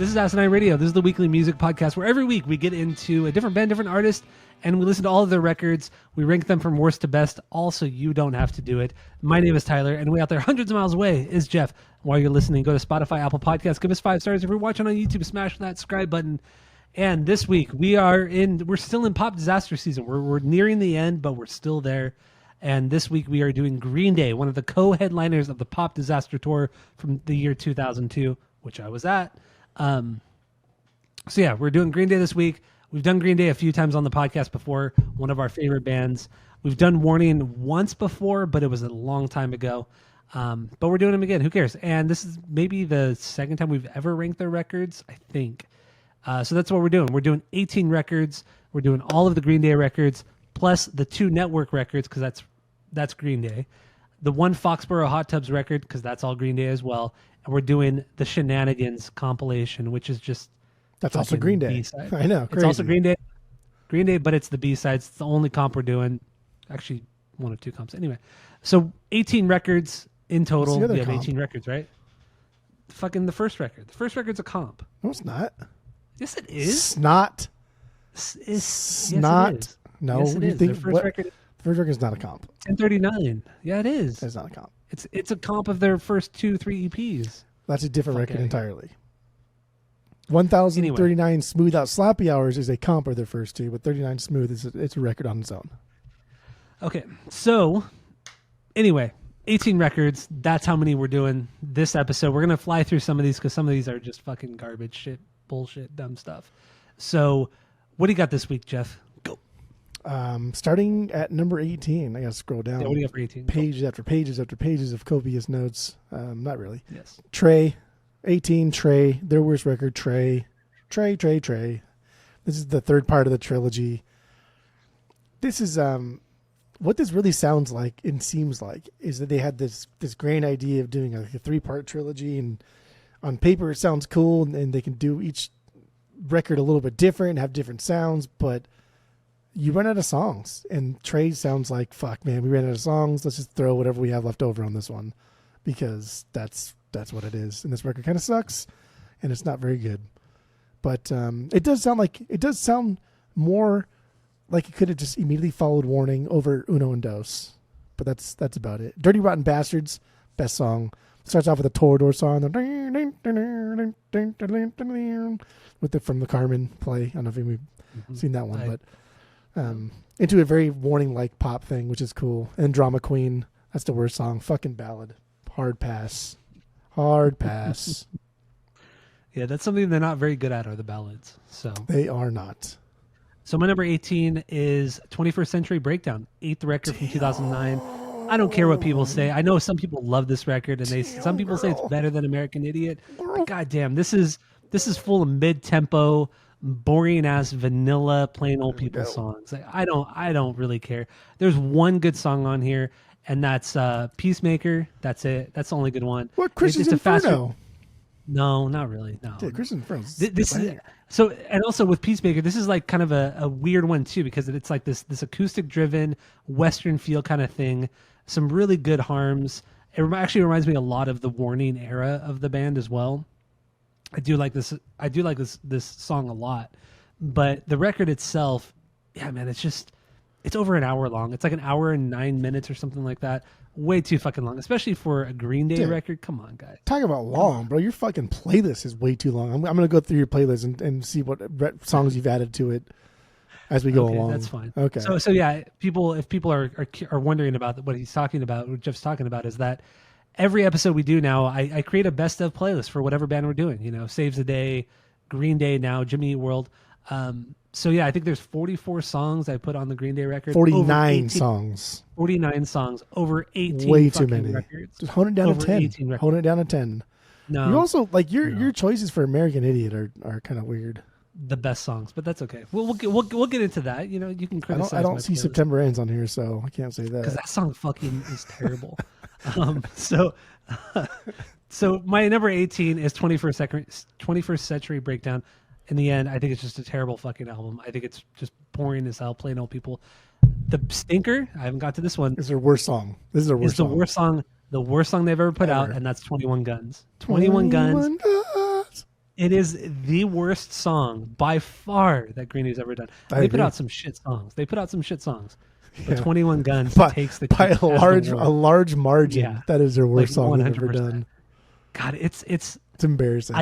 This is Asinine Radio. This is the weekly music podcast where every week we get into a different band, different artist, and we listen to all of their records. We rank them from worst to best. Also, you don't have to do it. My name is Tyler, and way out there, hundreds of miles away, is Jeff. While you're listening, go to Spotify, Apple Podcasts, give us 5 stars. If you're watching on YouTube, smash that subscribe button. And this week we're still in pop disaster season. We're nearing the end, but we're still there. And this week we are doing Green Day, one of the co-headliners of the Pop Disaster Tour from the year 2002, which I was at. So yeah, we're doing Green Day this week. We've done Green Day a few times on the podcast before, one of our favorite bands. We've done Warning once before, but it was a long time ago. But we're doing them again. Who cares? And this is maybe the second time we've ever ranked their records, I think. So that's what we're doing. We're doing 18 records. We're doing all of the Green Day records, plus the 2 network records, because that's Green Day. The 1 Foxborough Hot Tubs record, because that's all Green Day as well. And we're doing the Shenanigans compilation, which is just... That's also Green Day. B-side. I know, crazy. It's also Green Day, but it's the B-sides. It's the only comp we're doing. Actually, 1 of 2 comps. Anyway, so 18 records in total. We have 18 records, right? Fucking the first record. The first record's a comp. No, it's not. Yes, it is. Snot. Snot. Yes, no, yes, it you is. think The first record. The first record is not a comp. 1039. Yeah, it is. It's not a comp. It's a comp of their first 2-3 EPs. That's a different record entirely. 1039 Smooth Out Slappy Hours is a comp of their first 2, but 39 Smooth it's a record on its own. Okay, so anyway, 18 records. That's how many we're doing this episode. We're gonna fly through some of these because some of these are just fucking garbage, shit, bullshit, dumb stuff. So, what do you got this week, Jeff? Go. Starting at number 18, I gotta scroll down. Yeah, what do you got for 18? Pages after pages after pages of copious notes. Not really. Yes. Trey. 18, Trey, their worst record, Trey. This is the third part of the trilogy. This is what this really sounds like and seems like is that they had this grand idea of doing a 3-part trilogy, and on paper it sounds cool, and they can do each record a little bit different, have different sounds, but you run out of songs. And Trey sounds like, fuck, man, we ran out of songs. Let's just throw whatever we have left over on this one, because that's what it is. And this record kind of sucks, and it's not very good. But it does sound more like it could have just immediately followed Warning over Uno and Dos. But that's about it. Dirty Rotten Bastards, best song. Starts off with a Toreador song, from the Carmen play. I don't know if we've seen that one, but into a very Warning-like pop thing, which is cool. And Drama Queen, that's the worst song. Fucking ballad. Hard pass. Yeah, that's something they're not very good at, are the ballads. So they are not. So my number 18 is 21st Century Breakdown, 8th record from 2009. I don't care what people say. I know some people love this record, and some people say it's better than American Idiot. But goddamn, this is full of mid-tempo, boring ass vanilla plain old people songs. I don't really care. There's one good song on here, and that's Peacemaker. That's it. That's the only good one. What, Christian's Inferno? No, not really. No. Dude, Christian's Inferno. This is so, and also with Peacemaker, this is like kind of a weird one too, because it's like this acoustic driven Western feel kind of thing. Some really good harms. It actually reminds me a lot of the Warning era of the band as well. I do like this song a lot, but the record itself, yeah, man, it's over an hour long. It's like an hour and 9 minutes or something like that. Way too fucking long, especially for a Green Day record. Come on, guys. Talk about long, bro. Your fucking playlist is way too long. I'm going to go through your playlist and see what songs you've added to it as we go along. That's fine. Okay. So yeah, if people are wondering about what he's talking about, what Jeff's talking about, is that every episode we do now, I create a best of playlist for whatever band we're doing. You know, Saves the Day, Green Day now, Jimmy Eat World. So yeah, I think there's 44 songs I put on the Green Day record. 49 songs. 49 songs over 18. Way too many. Records. Just hold it down to 10. Hold it down to 10. No. You also like your choices for American Idiot are kind of weird. The best songs, but that's okay. We'll get into that. You know, you can criticize. I don't see playlist. September Ends on here, so I can't say that because that song fucking is terrible. So my number 18 is 21st Century Breakdown. In the end, I think it's just a terrible fucking album. I think it's just boring as hell, plain old people. The Stinker, I haven't got to this one. This is their worst song. This is their worst song. The worst song they've ever put out, and that's 21 Guns. 21 Guns It is the worst song by far that Green Day's ever done. I They put agree. out some shit songs. But Yeah. 21 Guns by, takes the by cake a as large the a award. large margin. Yeah. That is their worst Like song they've ever 100%. done. God, it's It's embarrassing.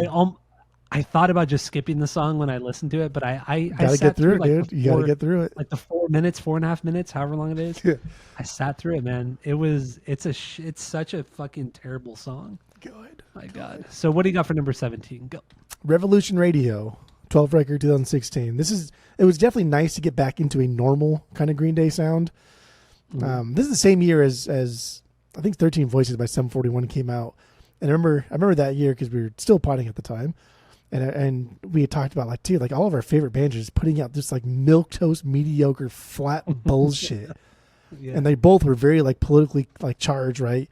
I thought about just skipping the song when I listened to it, but I Gotta sat get through it, like dude. You gotta get through it. like the 4 minutes, 4.5 minutes, however long it is. Yeah. I sat through it, man. It's such a fucking terrible song. Good. My God. So what do you got for number 17? Go. Revolution Radio, 12th record, 2016. It was definitely nice to get back into a normal kind of Green Day sound. This is the same year as I think 13 Voices by Sum 41 came out. And I remember that year because we were still potting at the time. And we had talked about like all of our favorite bands are just putting out this like milquetoast mediocre flat bullshit. Yeah. And they both were very like politically like charged, right?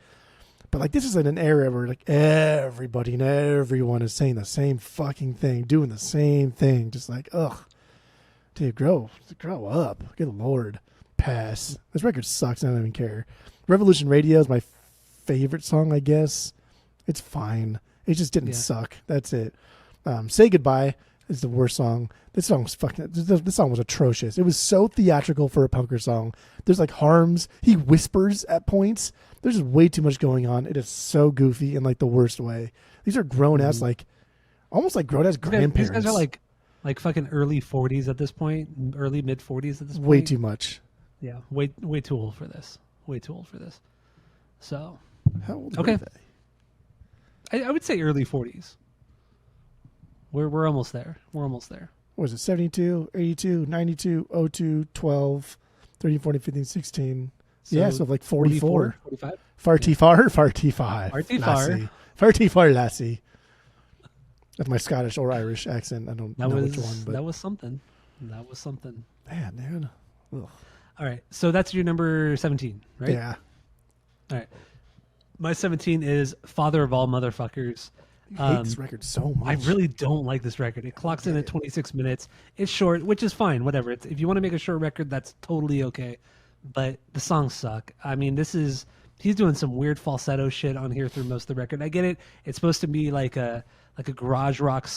But like this is in an era where like everybody and everyone is saying the same fucking thing, doing the same thing, just like ugh, dude, grow up, good lord, pass. This record sucks. I don't even care. Revolution Radio is my favorite song, I guess. It's fine. It just didn't suck. That's it. Say Goodbye is the worst song. This song was atrocious. It was so theatrical for a punker song. There's like harms. He whispers at points. There's just way too much going on. It is so goofy in like the worst way. These are grown ass almost like grown ass grandparents. These guys are like fucking early 40s at this point, early mid 40s at this point. Way too much. Yeah, way too old for this. Way too old for this. So, How old okay. were they? I would say early 40s. We're almost there. We're almost there. What was it? 72, 82, 92, 02, 12, 13, 14, 15, 16. So so like 44. 45? Far too far. Lassie. That's my Scottish or Irish accent. I don't know which one. But that was something. That was something. Man, dude. Ugh. All right. So that's your number 17, right? Yeah. All right. My 17 is Father of All Motherfuckers. I hate this record so much. I really don't like this record. It clocks in at 26 minutes. It's short, which is fine. Whatever. If you want to make a short record, that's totally okay. But the songs suck. I mean, he's doing some weird falsetto shit on here through most of the record. I get it. It's supposed to be like a garage rock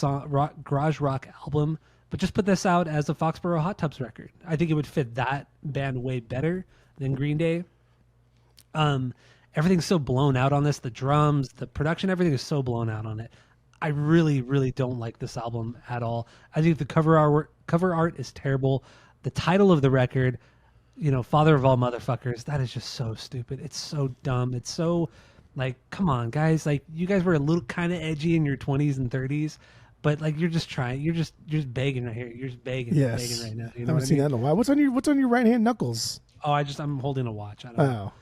album, but just put this out as a Foxborough Hot Tubs record. I think it would fit that band way better than Green Day. Everything's so blown out on this. The drums, the production, everything is so blown out on it. I really, really don't like this album at all. I think the cover art is terrible. The title of the record, Father of All Motherfuckers, that is just so stupid. It's so dumb. It's so like, come on, guys. Like, you guys were a little kind of edgy in your 20s and 30s, but like, you're just trying. You're just begging right here. You're just begging, begging right now. You know I haven't seen that in a while. What's on your right hand knuckles? Oh, I'm holding a watch. I don't know.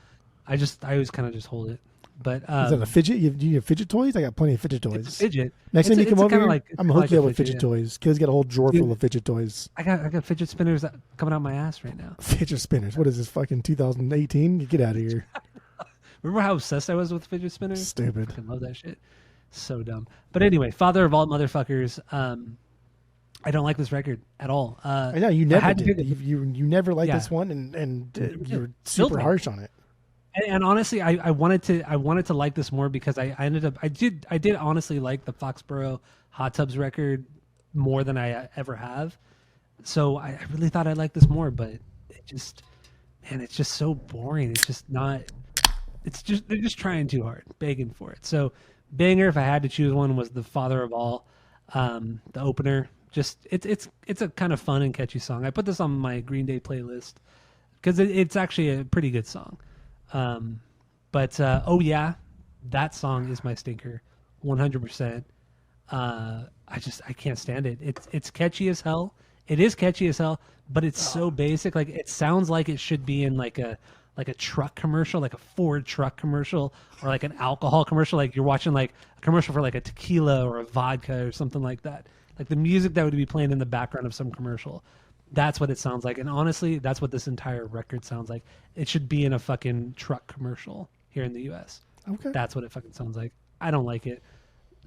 I always kind of just hold it. But is that a fidget? Do you have fidget toys? I got plenty of fidget toys. It's a fidget. Next time you come over here, I'm gonna hook you up with fidget fidget toys. Kids got a whole drawer full of fidget toys. I got fidget spinners coming out my ass right now. Fidget spinners. What is this, fucking 2018? Get out of here. Remember how obsessed I was with fidget spinners? Stupid. I love that shit. So dumb. But anyway, Father of All Motherfuckers. I don't like this record at all. I know you never did. You never liked this one, and you were super harsh on it. And honestly, I wanted to like this more because I did honestly like the Foxborough Hot Tubs record more than I ever have. So I really thought I'd like this more, but it's just so boring. It's just not. They're just trying too hard, begging for it. So banger, if I had to choose one, was the Father of All, the opener. Just it's a kind of fun and catchy song. I put this on my Green Day playlist because it's actually a pretty good song. But oh yeah, that song is my stinker, 100%. I can't stand it. It's catchy as hell. It is catchy as hell, but it's so basic. Like, it sounds like it should be in like a truck commercial, like a Ford truck commercial, or like an alcohol commercial. Like you're watching like a commercial for like a tequila or a vodka or something like that. Like the music that would be playing in the background of some commercial. That's what it sounds like. And honestly, that's what this entire record sounds like. It should be in a fucking truck commercial here in the U.S. Okay. That's what it fucking sounds like. I don't like it.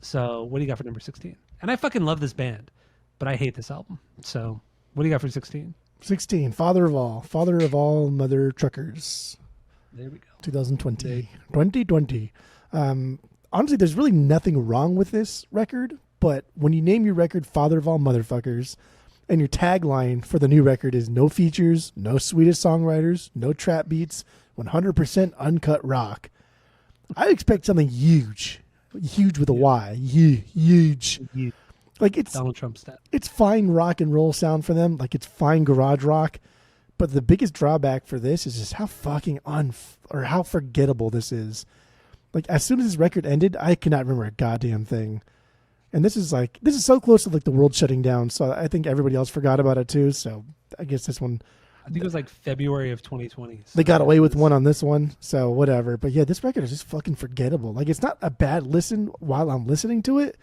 So what do you got for number 16? And I fucking love this band, but I hate this album. So what do you got for 16? 16, Father of All Mother Truckers. There we go. 2020. 2020. Honestly, there's really nothing wrong with this record, But when you name your record Father of All Motherfuckers, and your tagline for the new record is no features, no Swedish songwriters, no trap beats, 100% uncut rock, I expect something huge. Huge with a Y. Huge. Like it's Donald Trump stat. It's fine rock and roll sound for them. Like it's fine garage rock. But the biggest drawback for this is just how fucking or how forgettable this is. Like as soon as this record ended, I cannot remember a goddamn thing. And this is so close to like the world shutting down. So I think everybody else forgot about it too. So I guess this one, I think it was like February of 2020. So they got away with one on this one. So whatever. But yeah, this record is just fucking forgettable. Like it's not a bad listen while I'm listening to it,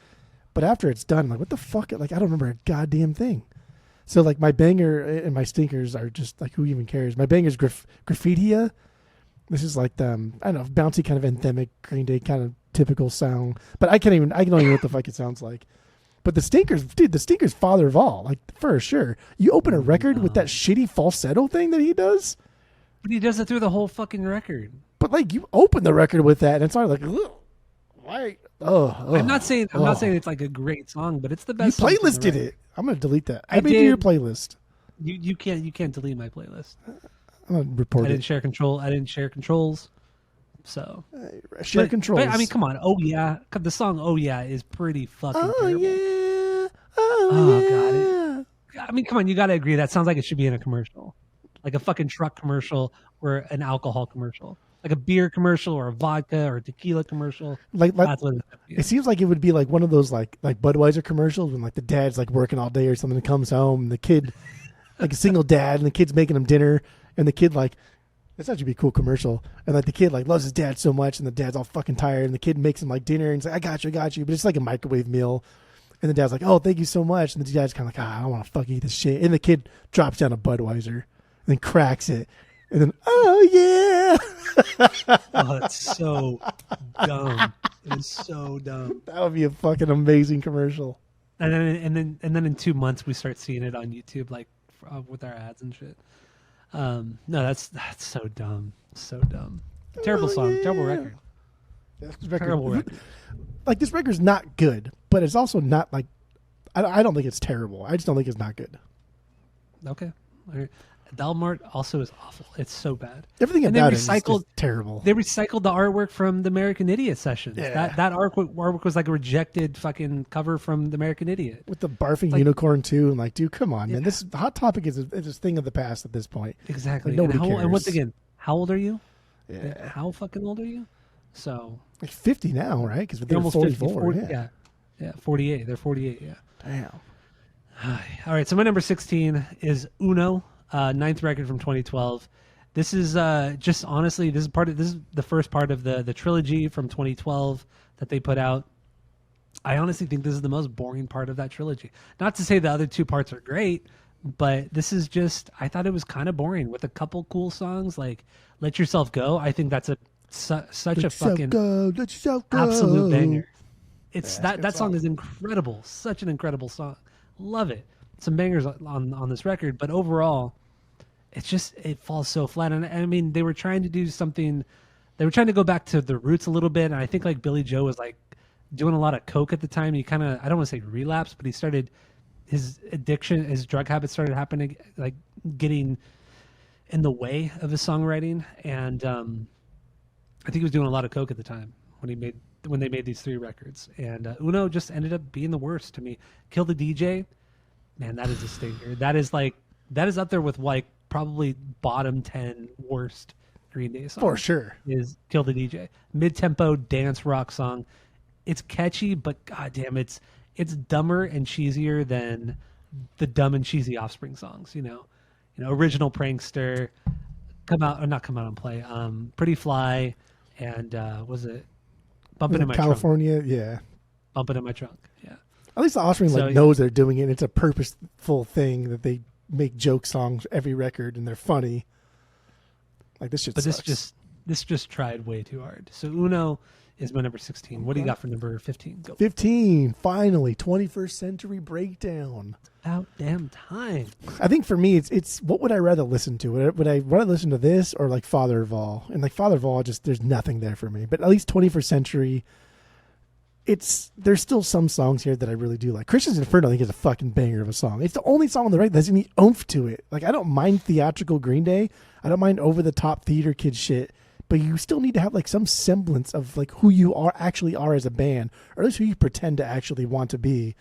but after it's done, I'm like what the fuck? Like I don't remember a goddamn thing. So like my banger and my stinkers are just like who even cares? My banger's Graffitia. This is like the I don't know, bouncy kind of anthemic Green Day kind of typical sound. But I don't even know what the fuck it sounds like. But the stinkers, dude, the stinkers father of all, like for sure. You open a record with that shitty falsetto thing that he does. But he does it through the whole fucking record. But like you open the record with that and it's already like, ugh, why? I'm not saying it's like a great song, but it's the best. You playlisted it. I'm gonna delete that. I made your playlist. You can't delete my playlist. I'm gonna report I didn't share controls. So share controls. But I mean, come on. Oh yeah, the song "Oh Yeah" is pretty fucking terrible. Yeah. Oh god. I mean, come on. You got to agree that sounds like it should be in a commercial, like a fucking truck commercial or an alcohol commercial, like a beer commercial or a vodka or a tequila commercial. Like it seems like it would be like one of those like Budweiser commercials when like the dad's like working all day or something and comes home and the kid like a single dad and the kid's making him dinner and the kid like that's actually be a cool commercial and like the kid like loves his dad so much and the dad's all fucking tired and the kid makes him like dinner and he's like I got you but it's like a microwave meal and the dad's like oh thank you so much and the dad's kind of like I don't want to fucking eat this shit and the kid drops down a Budweiser and then cracks it and then oh yeah. Oh, that's so dumb. It's so dumb. That would be a fucking amazing commercial. And then in 2 months we start seeing it on YouTube, like with our ads and shit. No, that's so dumb. So dumb. Terrible song. Yeah. Terrible record. Terrible record. Like this record's not good, but it's also not like I don't think it's terrible. I just don't think it's not good. Okay. All right. Dalmart also is awful. It's so bad. Everything about it is terrible. They recycled the artwork from the American Idiot sessions. Yeah. That artwork was like a rejected fucking cover from the American Idiot. With the barfing unicorn too, and like, dude, come on, man. This Hot Topic is a thing of the past at this point. Exactly. Like, nobody cares. And once again, how old are you? Yeah. How fucking old are you? So like 50 now, right? Because they're almost 44. 40, yeah, 48. They're 48. Yeah. Damn. All right. So my number 16 is Uno. Ninth record from 2012. This is just honestly, this is the first part of the trilogy from 2012 that they put out. I honestly think this is the most boring part of that trilogy. Not to say the other two parts are great, but this is just, I thought it was kind of boring with a couple cool songs like Let Yourself Go. I think that's such a fucking absolute banger. It's that song is incredible. Such an incredible song. Love it. Some bangers on this record, but overall it falls so flat. And I mean, they were trying to do something, they were trying to go back to the roots a little bit. And I think like Billy Joe was like doing a lot of coke at the time. He kind of, I don't want to say relapse, but he started, his addiction, his drug habits started happening, like getting in the way of his songwriting. And I think he was doing a lot of coke at the time when they made these three records. And Uno just ended up being the worst to me. Kill the DJ. Man, that is a stinker. That is up there with like probably bottom 10 worst Green Day songs. For sure. Is Kill the DJ. Mid-tempo dance rock song. It's catchy, but goddamn, it's dumber and cheesier than the dumb and cheesy Offspring songs, you know. Original Prankster, Come Out and Play, Pretty Fly, and was it Bumpin' in My California, Trunk? yeah. Bumpin' in My Trunk, yeah. At least the Offspring knows they're doing it. It's a purposeful thing that they make joke songs every record and they're funny. Like this shit sucks. This just tried way too hard. So Uno is my number 16. What do you got for number 15? Go. 15. Finally, 21st Century Breakdown. It's about damn time. I think for me, it's what would I rather listen to? Would I rather listen to this or like Father of All? And like Father of All, just there's nothing there for me. But at least 21st Century. there's still some songs here that I really do like. Christian's Inferno, I think, is a fucking banger of a song. It's the only song on the record that has any oomph to it. Like, I don't mind theatrical Green Day. I don't mind over the top theater kid shit. But you still need to have like some semblance of like who you actually are as a band, or at least who you pretend to actually want to be.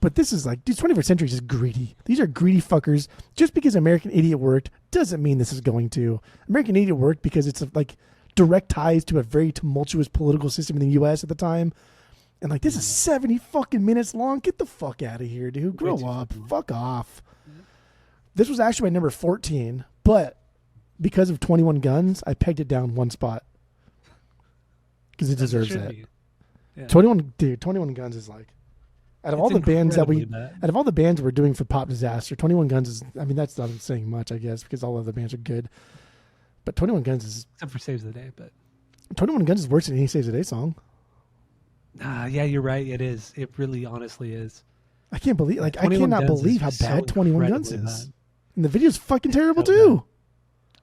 But this is like, dude, 21st Century is just greedy. These are greedy fuckers. Just because American Idiot worked doesn't mean this is going to. American Idiot worked because it's like direct ties to a very tumultuous political system in the U.S. at the time. And like, this is 70 fucking minutes long. Get the fuck out of here, dude. Grow up. Fuck off. This was actually my number 14, but because of 21 Guns, I pegged it down one spot because it deserves that. Yeah. 21 Guns is like, out of all the bands that we're doing for Pop Disaster, 21 Guns is, I mean, that's not saying much, I guess, because all of the bands are good. But 21 Guns is, except for Saves the Day, but 21 Guns is worse than any Saves the Day song. Yeah, you're right. It is. It really, honestly is. I can't believe, like, I cannot believe how bad 21 Guns is. Bad. And the video's fucking terrible too.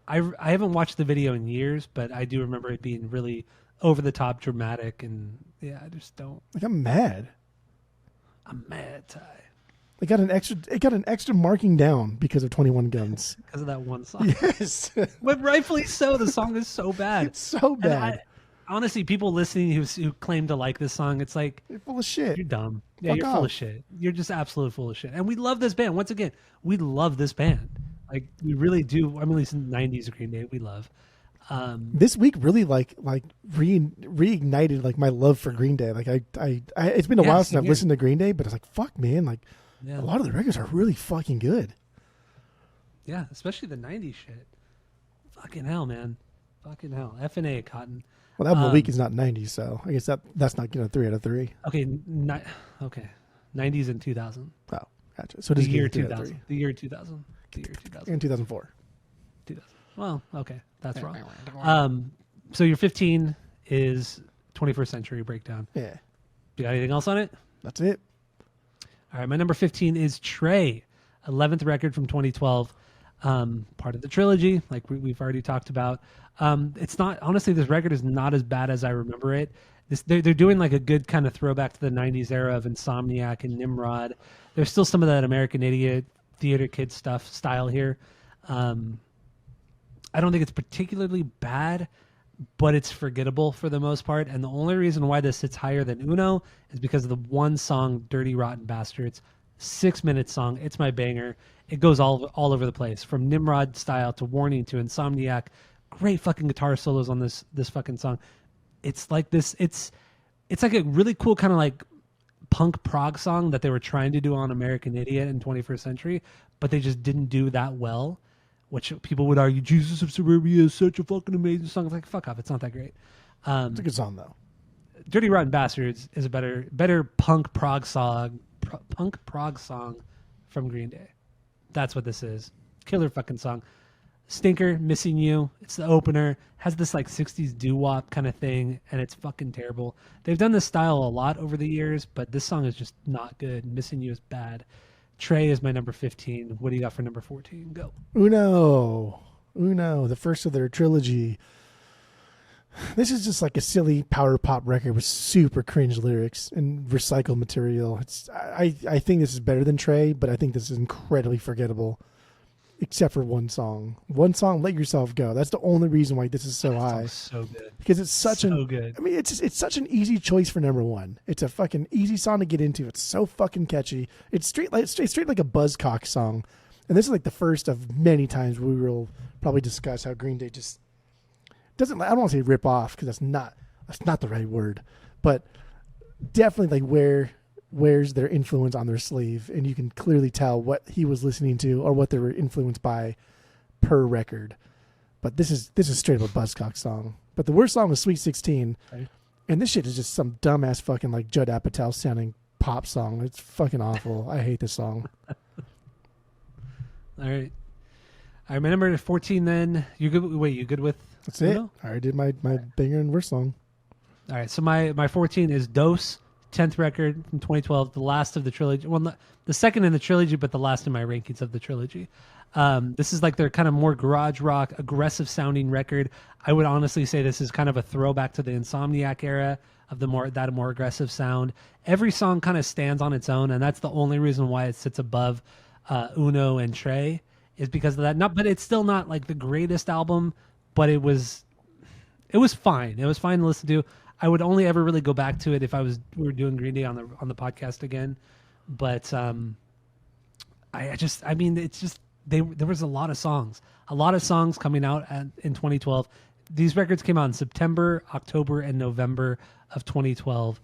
I haven't watched the video in years, but I do remember it being really over the top, dramatic, and yeah, I just don't. Like, I'm mad, Ty. It got an extra marking down because of 21 Guns. Because of that one song. Yes. But rightfully so. The song is so bad. It's so bad. Honestly, people listening who claim to like this song, it's like, you're full of shit. You're dumb. Yeah, you're full of shit. You're just absolutely full of shit. And we love this band. Once again, we love this band. Like, we really do. I mean, at least in the 90s Green Day, we love. This week really like reignited like my love for Green Day. Like, I it's been a while since I've listened to Green Day, but it's like, fuck, man. Like, a lot of the records are really fucking good. Yeah, especially the 90s shit. Fucking hell, man. Fucking hell. F&A, Cotton. Well, album of the week is not 90s, so I guess that's not 3 out of 3. Okay, okay, 90s and 2000. Oh, gotcha. So the year 2000. The year 2000. The year 2000. And 2004. 2000. Well, okay, that's wrong. So your 15 is 21st Century Breakdown. Yeah. You got anything else on it? That's it. All right, my number 15 is Trey, 11th record from 2012. Part of the trilogy, like we've already talked about. It's not, honestly, this record is not as bad as I remember it. They're doing like a good kind of throwback to the 90s era of Insomniac and Nimrod. There's still some of that American Idiot theater kid stuff style here. I don't think it's particularly bad, but it's forgettable for the most part. And the only reason why this sits higher than Uno is because of the one song, Dirty Rotten Bastards. 6-minute song. It's my banger. It goes all over the place, from Nimrod style to Warning to Insomniac. Great fucking guitar solos on this fucking song. It's like this. It's like a really cool kind of like punk prog song that they were trying to do on American Idiot in 21st Century, but they just didn't do that well. Which people would argue, Jesus of Suburbia is such a fucking amazing song. It's like, fuck off. It's not that great. It's a good song though. Dirty Rotten Bastards is a better punk prog song from Green Day. That's what this is. Killer fucking song. Stinker, Missing You. It's the opener. Has this like 60s doo-wop kind of thing, and it's fucking terrible. They've done this style a lot over the years, but this song is just not good. Missing You is bad. Trey is my number 15. What do you got for number 14? Go. Uno, the first of their trilogy. This is just like a silly power pop record with super cringe lyrics and recycled material. I think this is better than Trey, but I think this is incredibly forgettable, except for one song. One song, Let Yourself Go. That's the only reason why this is so high. So good. Because it's such good. I mean, it's such an easy choice for number one. It's a fucking easy song to get into. It's so fucking catchy. It's straight like a Buzzcock song. And this is like the first of many times we will probably discuss how Green Day just doesn't, I don't want to say rip off because that's not the right word, but definitely like wears their influence on their sleeve, and you can clearly tell what he was listening to or what they were influenced by per record. But this is straight up a Buzzcock song. But the worst song was Sweet 16, okay. And this shit is just some dumbass fucking like Judd Apatow sounding pop song. It's fucking awful. I hate this song. All right. I remember 14 then. You good? Wait, you good with? That's it. I already did my banger and worst song. All right. So my 14 is Dose, 10th record from 2012, the last of the trilogy. Well, the second in the trilogy, but the last in my rankings of the trilogy. This is like their kind of more garage rock, aggressive sounding record. I would honestly say this is kind of a throwback to the Insomniac era of the more aggressive sound. Every song kind of stands on its own, and that's the only reason why it sits above Uno and Trey is because of that. Not, but it's still not like the greatest album, but it was fine. It was fine to listen to. I would only ever really go back to it if we were doing Green Day on the podcast again. But there was a lot of songs coming out in 2012. These records came out in September, October, and November of 2012.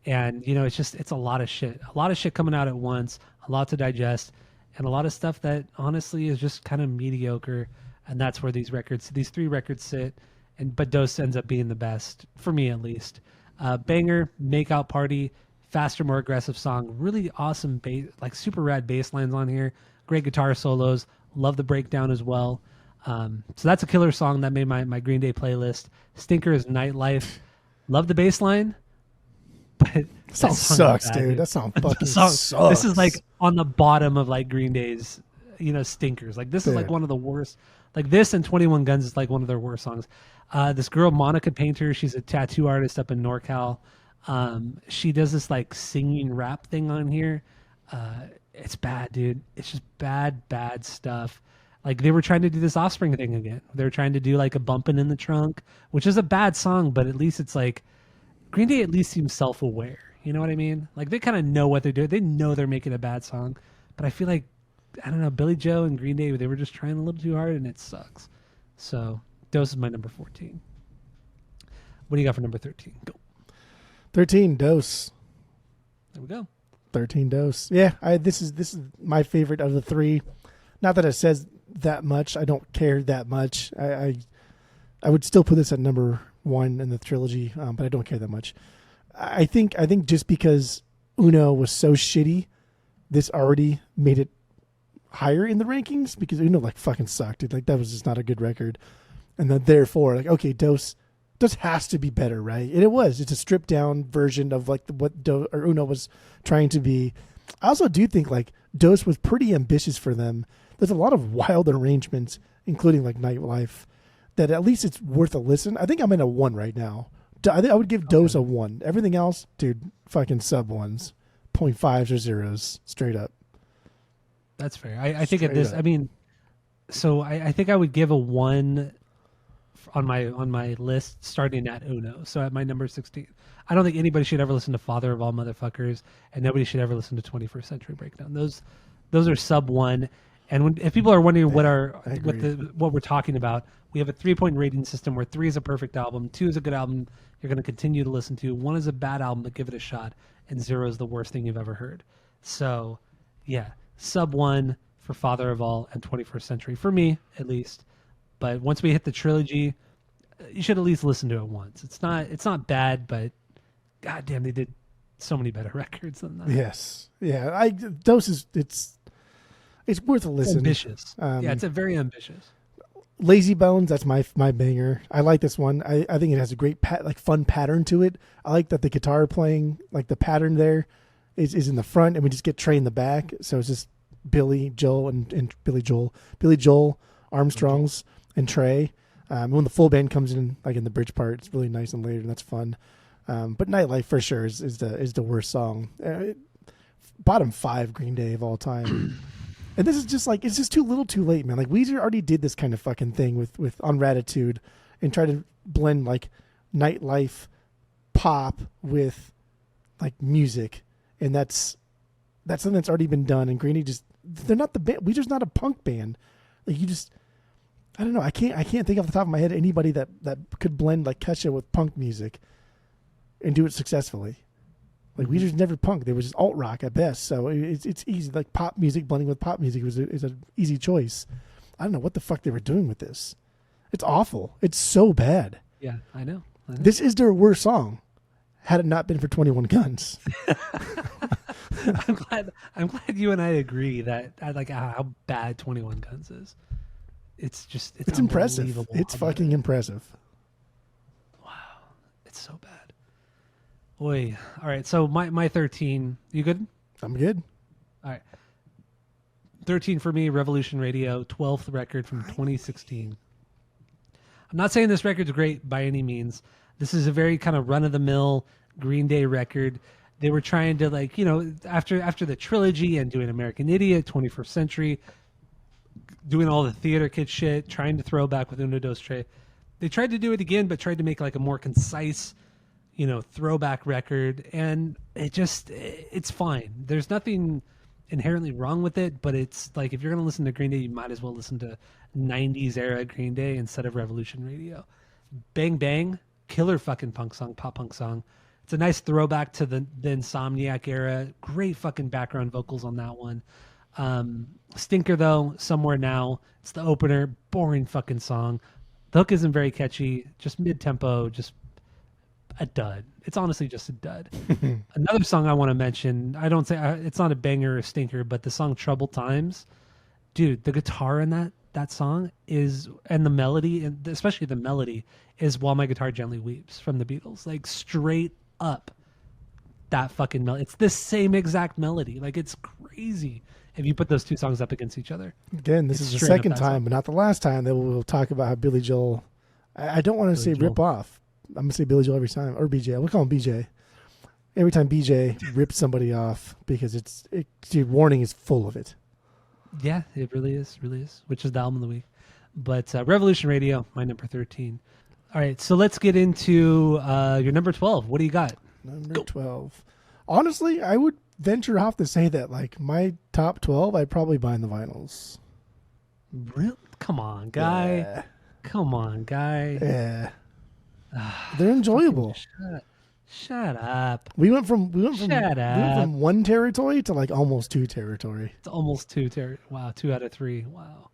And, it's a lot of shit. A lot of shit coming out at once, a lot to digest, and a lot of stuff that honestly is just kind of mediocre. And that's where these three records sit. But Dose ends up being the best, for me at least. Banger, Make Out Party, faster, more aggressive song. Really awesome, super rad bass lines on here. Great guitar solos. Love the breakdown as well. So that's a killer song that made my Green Day playlist. Stinker is Nightlife. Love the bass line. But that song sucks, dude. That song fucking sucks. This is like on the bottom of like Green Day's, stinkers. Like this is like one of the worst. Like this and 21 Guns is like one of their worst songs. This girl, Monica Painter, she's a tattoo artist up in NorCal. She does this like singing rap thing on here. It's bad, dude. It's just bad stuff. Like they were trying to do this Offspring thing again. They were trying to do like a Bumpin' in the Trunk, which is a bad song, but at least it's like Green Day at least seems self-aware. You know what I mean? Like they kind of know what they're doing. They know they're making a bad song, but I feel like, I don't know, Billy Joe and Green Day, they were just trying a little too hard and it sucks. So Dose is my number 14. What do you got for number 13? Go. 13, Dose. There we go. 13, Dose. Yeah, this is my favorite of the three. Not that it says that much. I don't care that much. I would still put this at number 1 in the trilogy, but I don't care that much. I think just because Uno was so shitty, this already made it higher in the rankings because Uno like fucking sucked. Dude. Like that was just not a good record. And then therefore, like, okay, Dose has to be better, right? And it was. It's a stripped down version of like what Uno was trying to be. I also do think like Dose was pretty ambitious for them. There's a lot of wild arrangements, including like Nightlife, that at least it's worth a listen. I think I'm in a 1 right now. I think I would give Dose a 1. Everything else, dude, fucking sub 1s, 0.5s or 0s, straight up. That's fair. I think at this, I mean, so I think I would give a 1 on my list starting at Uno. So at my number 16, I don't think anybody should ever listen to Father of All Motherfuckers, and nobody should ever listen to 21st Century Breakdown. Those are sub 1. And if people are wondering what we're talking about, we have a 3-point rating system where 3 is a perfect album, 2 is a good album you're going to continue to listen to, 1 is a bad album but give it a shot, and 0 is the worst thing you've ever heard. So, yeah, sub 1 for Father of All and 21st Century for me at least. But once we hit the trilogy, you should at least listen to it once. It's not bad, but goddamn, they did so many better records than that. Yes, yeah. Dose is it's worth a listen. Ambitious. It's a very ambitious. Lazy Bones, that's my banger. I like this one. I think it has a great fun pattern to it. I like that the guitar playing, like the pattern there is in the front and we just get Trey in the back. So it's just Billy Joel, Armstrongs and Trey. When the full band comes in, like in the bridge part, it's really nice and later and that's fun. But Nightlife for sure is the worst song. Bottom 5 Green Day of all time. And this is just like, it's just too little too late, man. Like Weezer already did this kind of fucking thing with On Ratitude and try to blend like nightlife pop with like music. And that's something that's already been done. And Green Day they're not the band. Weezer's not a punk band. Like I don't know. I can't think off the top of my head anybody that could blend like Kesha with punk music and do it successfully. Like Weezer's never punk; they were just alt rock at best. So it's easy. Like pop music blending with pop music is an easy choice. I don't know what the fuck they were doing with this. It's awful. It's so bad. Yeah, I know. This is their worst song. Had it not been for 21 Guns. I'm glad you and I agree that like how bad 21 Guns is. It's impressive. It's fucking impressive. Wow, it's so bad. Boy, all right. So my 13. You good? I'm good. All right. 13 for me. Revolution Radio, 12th record from 2016. I'm not saying this record's great by any means. This is a very kind of run of the mill Green Day record. They were trying to like, after the trilogy and doing American Idiot, 21st Century, doing all the theater kid shit, trying to throw back with Uno Dos Tre. They tried to do it again, but tried to make like a more concise, throwback record, and it's fine. There's nothing inherently wrong with it, but it's like if you're gonna listen to Green Day, you might as well listen to 90s era Green Day instead of Revolution Radio. Bang Bang, killer fucking pop punk song. It's a nice throwback to the Insomniac era. Great fucking background vocals on that one. Stinker though, Somewhere Now. It's the opener, boring fucking song. The hook isn't very catchy, just mid-tempo, just a dud. It's honestly just a dud. Another song I want to mention, I don't say it's not a banger or a stinker, but the song Troubled Times. Dude, the guitar in that song is, and the melody, and especially the melody, is While My Guitar Gently Weeps from the Beatles. Like straight up that fucking melody. It's the same exact melody. Like it's crazy if you put those two songs up against each other. Again, this is the second time, but not the last time that we'll talk about how Billy Joel, I don't want to say rip off. I'm going to say Billy Joel every time, or BJ. We'll call him BJ. Every time BJ rips somebody off, because dude, Warning is full of it. Yeah, it really is, which is the album of the week. But Revolution Radio, my number 13. All right, so let's get into your number 12. What do you got? Number 12. Honestly, I would venture off to say that like my top 12, I'd probably buy in the vinyls. Real? Come on, guy. Yeah. Come on, guy. Yeah. They're enjoyable. Shut up. We went from one territory to like almost two territory. It's almost two territory. Wow, 2 out of 3. Wow.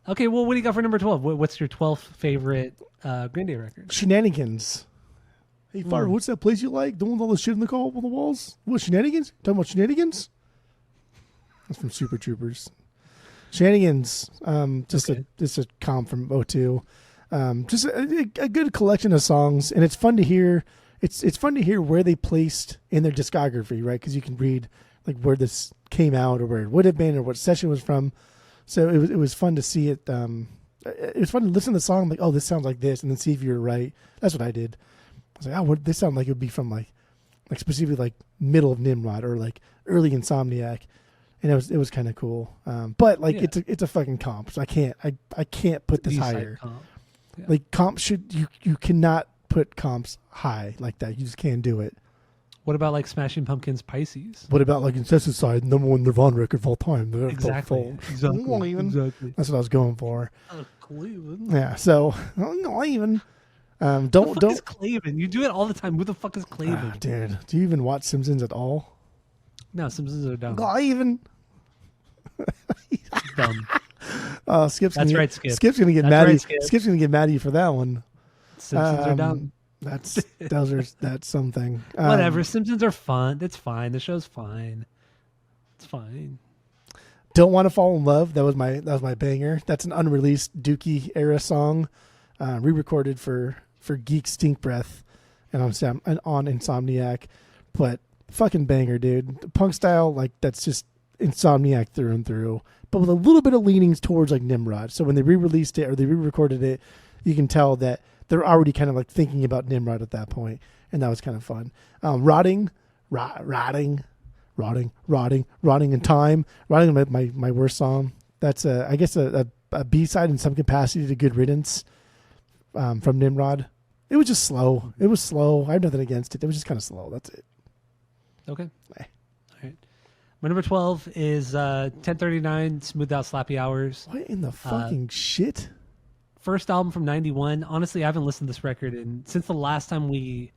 Okay, well, what do you got for number 12? What's your 12th favorite Green Day record? Shenanigans. Hey, Fire, what's that place you like? The one with all the shit in the walls? What, Shenanigans? Talking about Shenanigans? That's from Super Troopers. Shenanigans. Just a comp from O2. Just a good collection of songs, and it's fun to hear. It's fun to hear where they placed in their discography, right? Because you can read like where this came out, or where it would have been, or what session it was from. So it was fun to see it. It was fun to listen to the song, like, oh, this sounds like this, and then see if you were right. That's what I did. I was like, oh, what this sound like? It would be from like specifically like middle of Nimrod or like early Insomniac, and it was kind of cool. But like it's a fucking comp, so I can't put this higher. Comp. Yeah. Like comps you cannot put comps high like that. You just can't do it. What about like Smashing Pumpkins Pisces? What about like Incesticide, number one Nirvana record of all time? Exactly. That's what I was going for. Cleveland. Yeah. So Cleveland. Who the fuck is Cleveland? You do it all the time. Who the fuck is Cleveland? Dude, do you even watch Simpsons at all? No, Simpsons are dumb. Cleveland. Dumb. Skip's That's gonna right, Skip. Skip's gonna get That's mad. right, Skip. Skip's gonna get mad at you for that one. Simpsons are dumb. That's something. Whatever. Simpsons are fun. It's fine. The show's fine. It's fine. Don't Want to Fall in Love. That was my banger. That's an unreleased Dookie era song, re-recorded for Geek Stink Breath, and on Insomniac. But fucking banger, dude. The punk style, like that's just Insomniac through and through, but with a little bit of leanings towards like Nimrod. So when they re-released it or they re-recorded it, you can tell that they're already kind of like thinking about Nimrod at that point, and that was kind of fun. Rotting in Time. Rotting, my worst song. That's I guess a B-side in some capacity to Good Riddance from Nimrod. It was just slow. It was slow. I have nothing against it. It was just kind of slow. That's it. Okay. All right. My number 12 is 1039 Smooth Out Slappy Hours. What in the fucking shit? First album from 91. Honestly, I haven't listened to this record since the last time we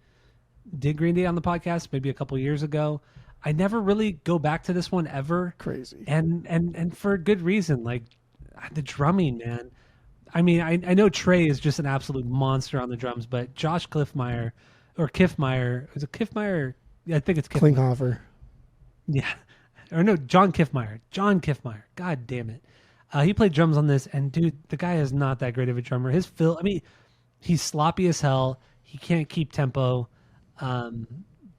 did Green Day on the podcast, maybe a couple years ago. I never really go back to this one ever. Crazy. And for good reason. Like the drumming, man. I mean, I know Trey is just an absolute monster on the drums, but Josh Kiffmeyer, is it Kiffmeyer? Yeah, I think it's Kiffmeyer. Klinghoffer. Yeah. Or no, John Kiffmeyer. God damn it. He played drums on this, and dude, the guy is not that great of a drummer. He's sloppy as hell. He can't keep tempo.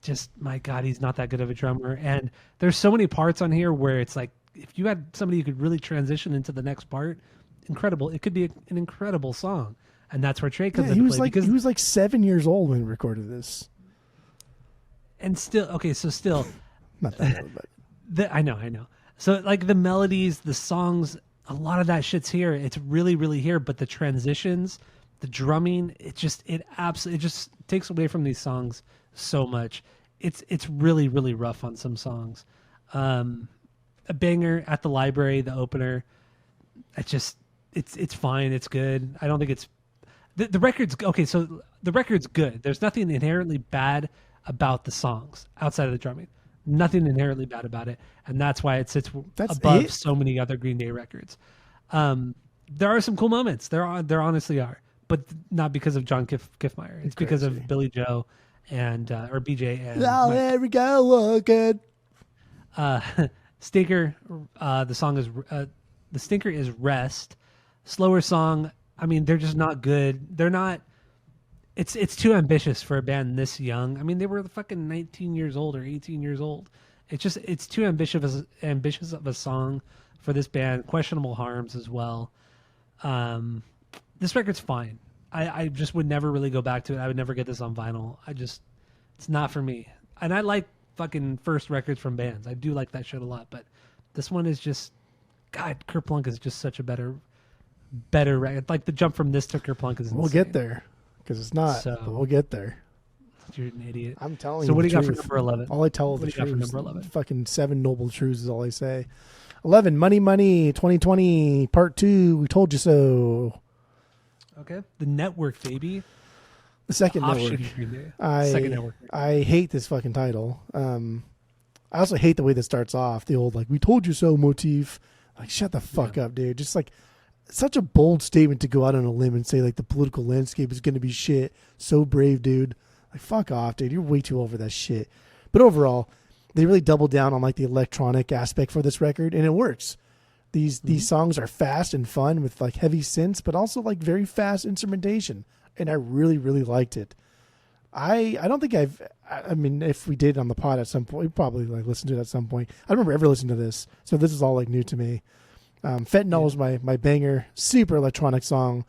Just, my God, he's not that good of a drummer. And there's so many parts on here where it's like, if you had somebody who could really transition into the next part, incredible. It could be an incredible song. And that's where Trey comes into play. He was like 7 years old when he recorded this. and still okay. So still, Not that old, but I know. So like the melodies, the songs, a lot of that shit's here. It's really, really here. But the transitions, the drumming, it absolutely just takes away from these songs so much. It's really, really rough on some songs. A banger at the library, the opener. It's fine. It's good. I don't think it's the record's okay. So the record's good. There's nothing inherently bad about the songs outside of the drumming. Nothing inherently bad about it, and that's why it sits above so many other Green Day records. There are some cool moments. There honestly are, but not because of John Kiffmeyer. It's because of Billy Joe and or BJ and there we go looking. Stinker. The song is the Stinker is Rest. Slower song. I mean, they're just not good. They're not. It's too ambitious for a band this young. I mean, they were fucking 19 years old or 18 years old. It's too ambitious of a song for this band. Questionable harms as well. This record's fine. I just would never really go back to it. I would never get this on vinyl. It's not for me. And I like fucking first records from bands. I do like that shit a lot, but this one is just, God, Kerplunk is just such a better record. Like the jump from this to Kerplunk is insane. We'll get there. Because it's not, but we'll get there. You're an idiot. I'm telling you. So what do you got truth. for number 11? All I tell the the truth. Number 11? Fucking 7 noble truths is all I say. 11, Money Money 2020 Part 2. We told you so. Okay. The Network, baby. The second network. Second network. I hate this fucking title. I also hate the way this starts off. The old like we told you so motif. Like shut the fuck up, dude. Just like such a bold statement to go out on a limb and say like the political landscape is going to be shit. So brave, dude. Like fuck off, dude. You're way too old for that shit. But overall, they really doubled down on like the electronic aspect for this record, and it works. These songs are fast and fun with like heavy synths, but also like very fast instrumentation, and I really liked it. I don't think I mean, if we did on the pod at some point, we probably like listened to it at some point. I don't remember ever listening to this, so this is all like new to me. Fentanyl was my banger, super electronic song,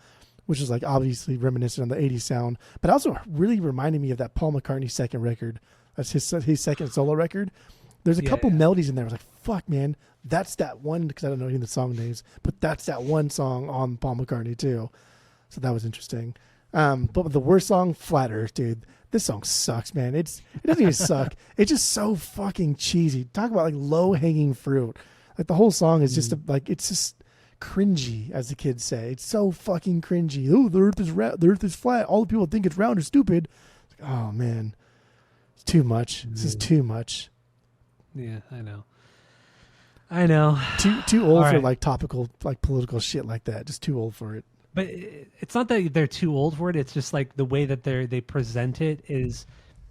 which is like obviously reminiscent of the 80s sound, but also really reminded me of that Paul McCartney second record. That's his second solo record. There's a couple melodies in there. I was like, fuck, man, that's that one, because I don't know any of the song names, but that's that one song on Paul McCartney too. So that was interesting. But the worst song, Flat Earth, dude. This song sucks, man. It doesn't even suck. It's just so fucking cheesy. Talk about like low hanging fruit. Like the whole song is just like it's just cringy, as the kids say. It's so fucking cringy. Oh, the earth is flat. All the people think it's round are stupid. It's like, oh man, it's too much. This is too much. Yeah, I know. Too old for like topical like political shit like that. Just too old for it. But it's not that they're too old for it. It's just like the way that they present it is.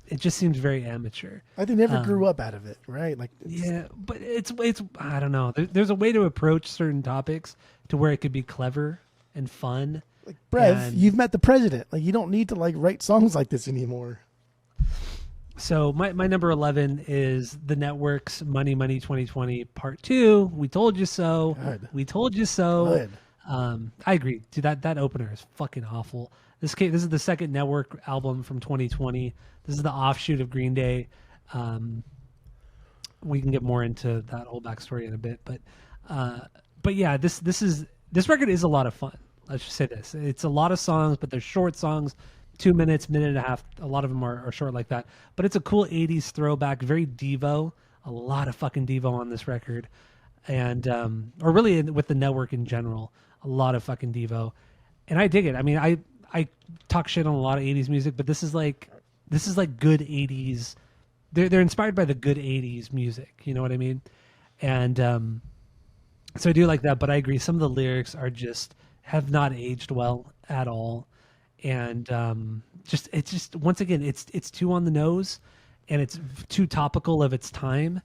It just seems very amateur. Like they never grew up out of it, right? Like yeah, but it's I don't know. There's a way to approach certain topics to where it could be clever and fun. Like Brev, you've met the president. Like you don't need to like write songs like this anymore. So my number 11 is the Network's Money Money 2020 Part 2. We told you so. Good. We told you so. Good. I agree. Dude, that opener is fucking awful. This is the second Network album from 2020. This is the offshoot of Green Day. We can get more into that whole backstory in a bit, but yeah, this record is a lot of fun. Let's just say this: it's a lot of songs, but they're short songs, 2 minutes, minute and a half. A lot of them are short like that. But it's a cool '80s throwback, very Devo. A lot of fucking Devo on this record, and or really with the Network in general, a lot of fucking Devo, and I dig it. I mean, I talk shit on a lot of '80s music, but this is like good '80s. They're inspired by the good '80s music. You know what I mean? And so I do like that. But I agree, some of the lyrics have not aged well at all, and it's just once again it's too on the nose, and it's too topical of its time,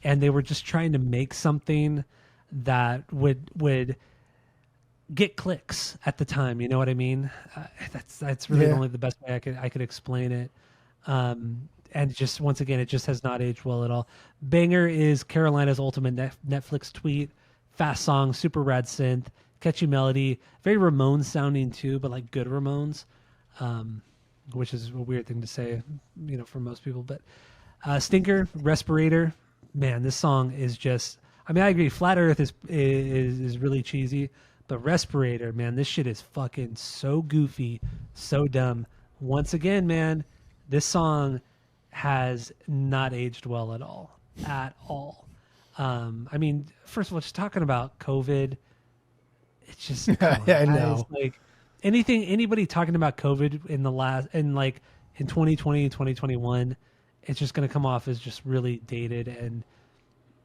and they were just trying to make something that would get clicks at the time. You know what I mean? That's really only the best way I could explain it. And just once again, it just has not aged well at all. Banger is Carolina's ultimate Netflix tweet. Fast song, super rad synth, catchy melody, very Ramones sounding too, but like good Ramones, which is a weird thing to say, you know, for most people. But Stinker, Respirator. Man, this song is just. I mean, I agree. Flat Earth is really cheesy, but Respirator, man, this shit is fucking so goofy, so dumb. Once again, man, this song has not aged well at all. I mean, first of all, just talking about COVID, it's just come on, Yeah, I guys. know. Like anybody talking about COVID in 2020 and 2021, it's just going to come off as just really dated and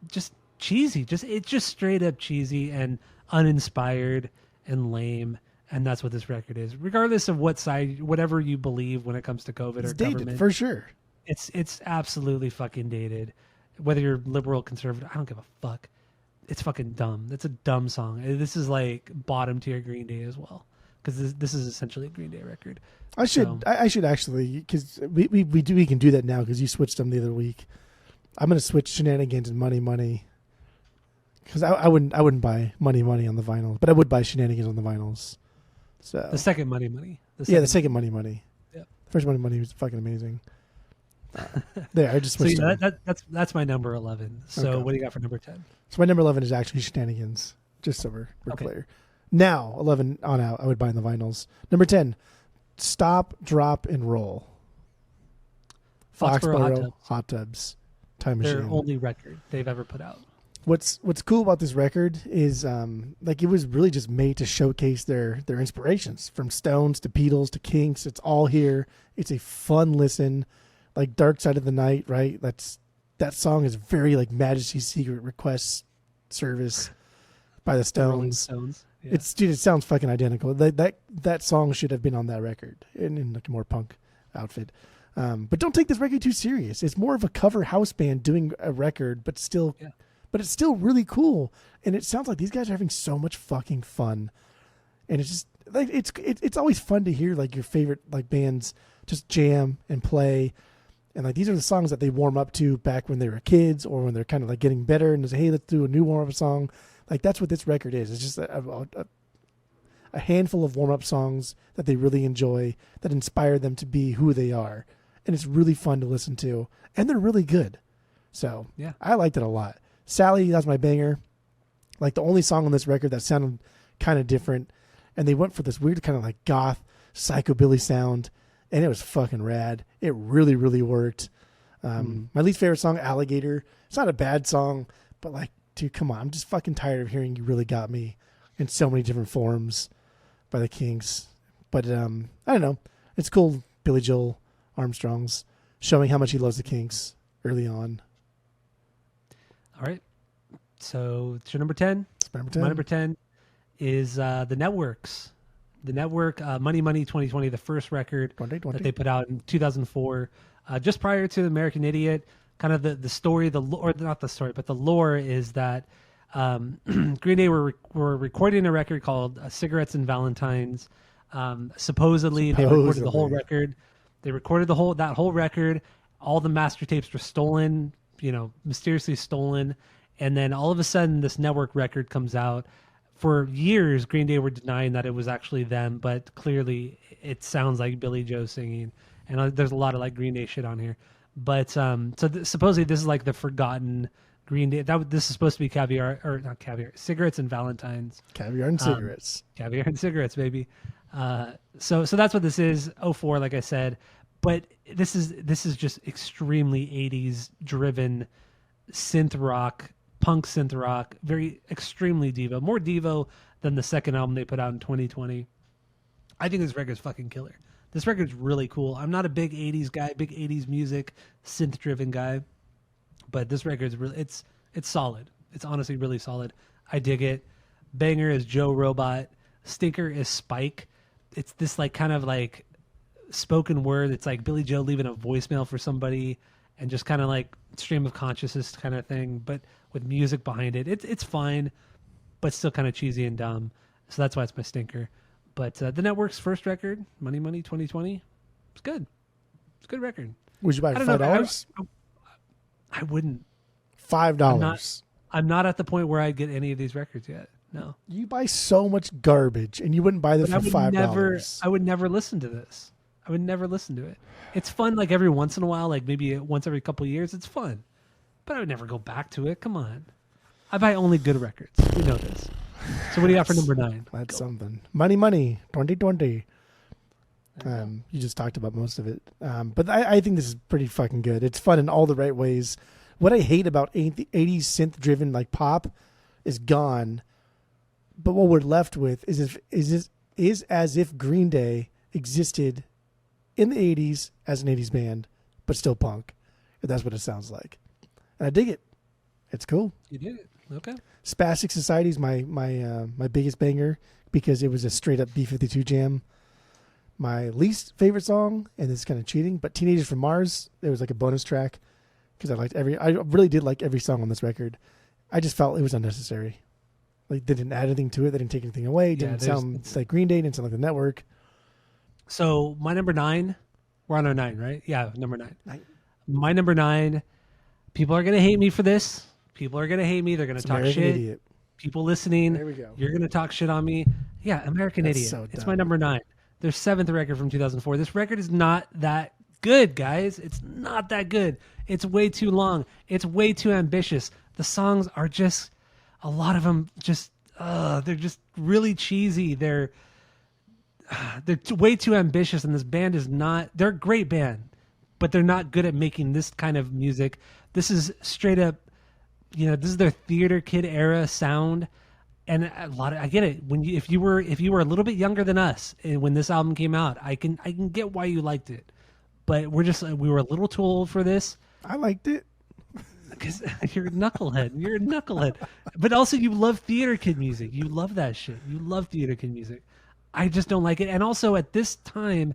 just cheesy. It's just straight up cheesy and uninspired and lame. And that's what this record is, regardless of what side, whatever you believe when it comes to COVID It's or dated government. for sure. It's absolutely fucking dated. Whether you're liberal, conservative, I don't give a fuck. It's fucking dumb. It's a dumb song. This is like bottom tier Green Day as well, because this is essentially a Green Day record. I should actually, because we can do that now because you switched them the other week. I'm gonna switch Shenanigans and Money because I wouldn't buy Money on the vinyl, but I would buy Shenanigans on the vinyls. So The second Money. the second Money. Yep. The first Money was fucking amazing. There, I just So switched. yeah, that's my number 11. So Okay. what do you got for number 10? So my number 11 is actually Shenanigans, just so we're Okay. clear. Now 11 on out, I would buy in the vinyls. Number 10, Stop, Drop, and Roll. Foxborough Hot Tubs. Time Their Machine. only record they've ever put out. What's cool about this record is like it was really just made to showcase their inspirations, from Stones to Beatles to Kinks. It's all here. It's a fun listen, like Dark Side of the Night, right? That song is very like Majesty's Secret Request Service by the Rolling Stones. Stones. Yeah. It sounds fucking identical. That song should have been on that record in like a more punk outfit. But don't take this record too serious. It's more of a cover house band doing a record, but still. Yeah. But it's still really cool, and it sounds like these guys are having so much fucking fun, and it's just like it's always fun to hear like your favorite like bands just jam and play, and like these are the songs that they warm up to back when they were kids or when they're kind of like getting better and they say, hey, let's do a new warm up song. Like that's what this record is. It's just a handful of warm up songs that they really enjoy that inspire them to be who they are, and it's really fun to listen to, and they're really good. So Yeah. I liked it a lot. Sally, that's my banger. Like the only song on this record that sounded kind of different. And they went for this weird kind of like goth psychobilly sound. And it was fucking rad. It really, really worked. My least favorite song, Alligator. It's not a bad song, but like, dude, come on. I'm just fucking tired of hearing You Really Got Me in so many different forms by the Kinks. But I don't know. It's cool. Billy Joel Armstrong's showing how much he loves the Kinks early on. All right. So it's your number 10. It's my number 10. My number 10 is The Networks. The Network, Money 2020, the first record 2020. that they put out in 2004, just prior to American Idiot. Kind of the story, or not the story, but the lore is that Green Day were recording a record called Cigarettes and Valentines. Supposedly, they recorded the whole record. They recorded that whole record. All the master tapes were stolen, mysteriously stolen. And then all of a sudden, this Network record comes out. For years, Green Day were denying that it was actually them, but clearly it sounds like Billy Joe singing. And there's a lot of like Green Day shit on here. But supposedly this is like the forgotten Green Day. This is supposed to be Cigarettes and Valentines. Caviar and cigarettes. Caviar and cigarettes, baby. So that's what this is. 04, like I said. But this is just extremely 80s driven synth rock, punk synth rock, very extremely Devo, more Devo than the second album they put out in 2020. I think this record's fucking killer. This record's really cool. I'm not a big 80s guy, big 80s music, synth driven guy, but this record's really it's solid. It's honestly really solid. I dig it. Banger is Joe Robot. Stinker is Spike. It's this like kind of like spoken word. It's like Billy Joe leaving a voicemail for somebody and just kind of like stream of consciousness kind of thing, but with music behind it. It's fine, but still kind of cheesy and dumb. So that's why it's my stinker. But the Network's first record, Money 2020, it's good. It's a good record. Would you buy it for $5? I wouldn't. $5. I'm not at the point where I'd get any of these records yet. No. You buy so much garbage, and you wouldn't buy this for $5. I would never listen to this. I would never listen to it. It's fun like every once in a while, like maybe once every couple of years. It's fun, but I would never go back to it. Come on, I buy only good records. We know this. So what do you got for number 9? That's something. Money, 2020. You just talked about most of it, but I think this is pretty fucking good. It's fun in all the right ways. What I hate about 80s synth-driven like pop is gone, but what we're left with is as if Green Day existed in the 80s as an 80s band, but still punk. That's what it sounds like, and I dig it. It's cool. You did it. Okay. Spastic Society is my biggest banger because it was a straight up B-52 jam. My least favorite song, and this is kind of cheating, but Teenagers from Mars, there was like a bonus track because I really did like every song on this record. I just felt it was unnecessary. Like they didn't add anything to it. They didn't take anything away. It didn't sound like Green Day. Didn't sound like the Network. So my number 9, we're on our 9, right? Yeah, number 9. My number 9, people are going to hate me for this. People are going to hate me. They're going to talk American shit. Idiot. People listening, There we go. you're going to talk shit on me. Yeah, American That's Idiot. so It's dumb. my number 9. Their 7th record from 2004. This record is not that good, guys. It's not that good. It's way too long. It's way too ambitious. The songs are just, a lot of them just, they're just really cheesy. They're way too ambitious, and this band is not, they're a great band, but they're not good at making this kind of music. This is straight up, this is their theater kid era sound. And I get it. If you were a little bit younger than us when this album came out, I can get why you liked it, but we were a little too old for this. I liked it. Because you're a knucklehead. You're a knucklehead. But also you love theater kid music. You love that shit. You love theater kid music. I just don't like it. And also at this time,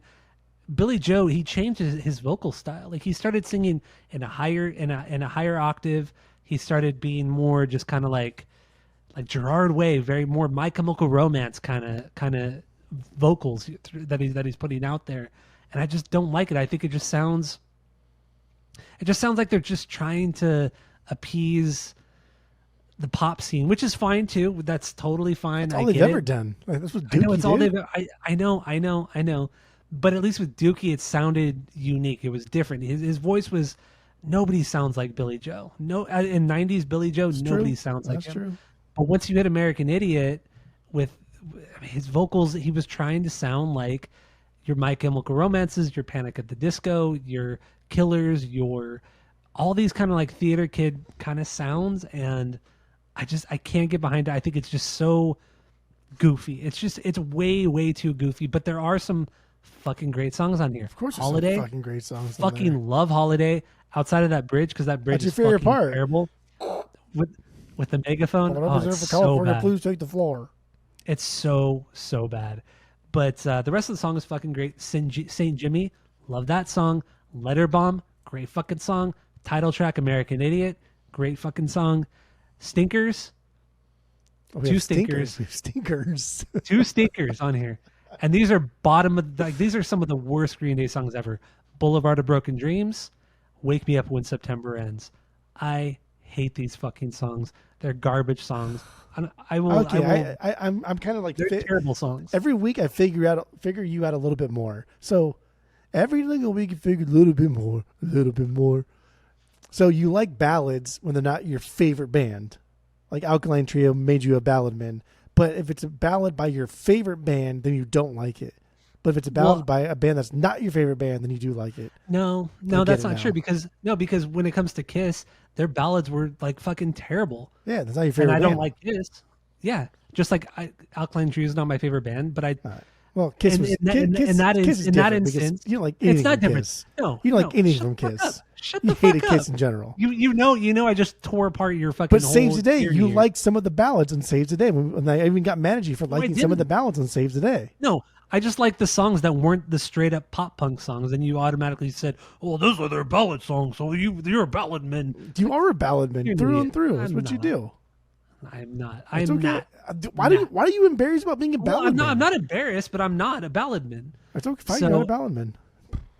Billy Joe, he changed his vocal style. Like he started singing in a higher octave. He started being more just kind of like Gerard Way, very more My Chemical Romance kind of vocals that he's putting out there, and I just don't like it. I think it just sounds like they're just trying to appease the pop scene, which is fine too. That's totally fine. That's all they've ever done. Like, that's what Dookie I know it's all did. I know. But at least with Dookie, it sounded unique. It was different. His voice was. Nobody sounds like Billy Joe. No, in '90s Billy Joe, nobody sounds like him. That's true. But once you hit American Idiot, with his vocals, he was trying to sound like your My Chemical Romances, your Panic at the Disco, your Killers, your all these kind of like theater kid kind of sounds, and I can't get behind it. I think it's just so goofy. It's way too goofy. But there are some fucking great songs on here. Of course, there's Holiday, some fucking great songs. on there. fucking love Holiday. Outside of that bridge, because that bridge That's is your favorite fucking part. terrible. With the megaphone, The oh, representative it's for so California, bad. please take the floor. It's so bad. But the rest of the song is fucking great. Saint Jimmy, love that song. Letter Bomb, great fucking song. Title track, American Idiot, great fucking song. Stinkers, Oh, we two have stinkers. We have stinkers. 2 stinkers on here. And these are these are some of the worst Green Day songs ever. Boulevard of Broken Dreams, Wake Me Up When September Ends. I hate these fucking songs. They're garbage songs. I'm kind of like they're terrible songs. every week I figure you out a little bit more. So every single week you figure a little bit more. So you like ballads when they're not your favorite band. Like Alkaline Trio made you a ballad man. But if it's a ballad by your favorite band, then you don't like it. But if it's a ballad by a band that's not your favorite band, then you do like it. No, that's not true because when it comes to Kiss, their ballads were like fucking terrible. Yeah, that's not your favorite And I band. don't like Kiss. Yeah, just like Alkaline Trio is not my favorite band, but I. All right. Well, Kiss was in that different because instance, you don't like anything it's not from different. Kiss. No, You don't like anything shut from the fuck Kiss. up. Shut You the fuck hated up. Kiss in general. You know, I just tore apart your fucking. But whole Saves the Day, theory you here. liked some of the ballads on Saves the Day. And I even got mad at you for liking some of the didn't. ballads on Saves the Day. No, I just like the songs that weren't the straight up pop punk songs, and you automatically said, "Oh, those are their ballad songs." So you're a ballad man. You are a ballad man You're an through idiot. and through. That's I'm what you not. do. I'm not. It's I'm okay. not. Why are you embarrassed about being a Well, ballad man? I'm not embarrassed, but I'm not a ballad man. It's okay. Fine, So- you're not a ballad man.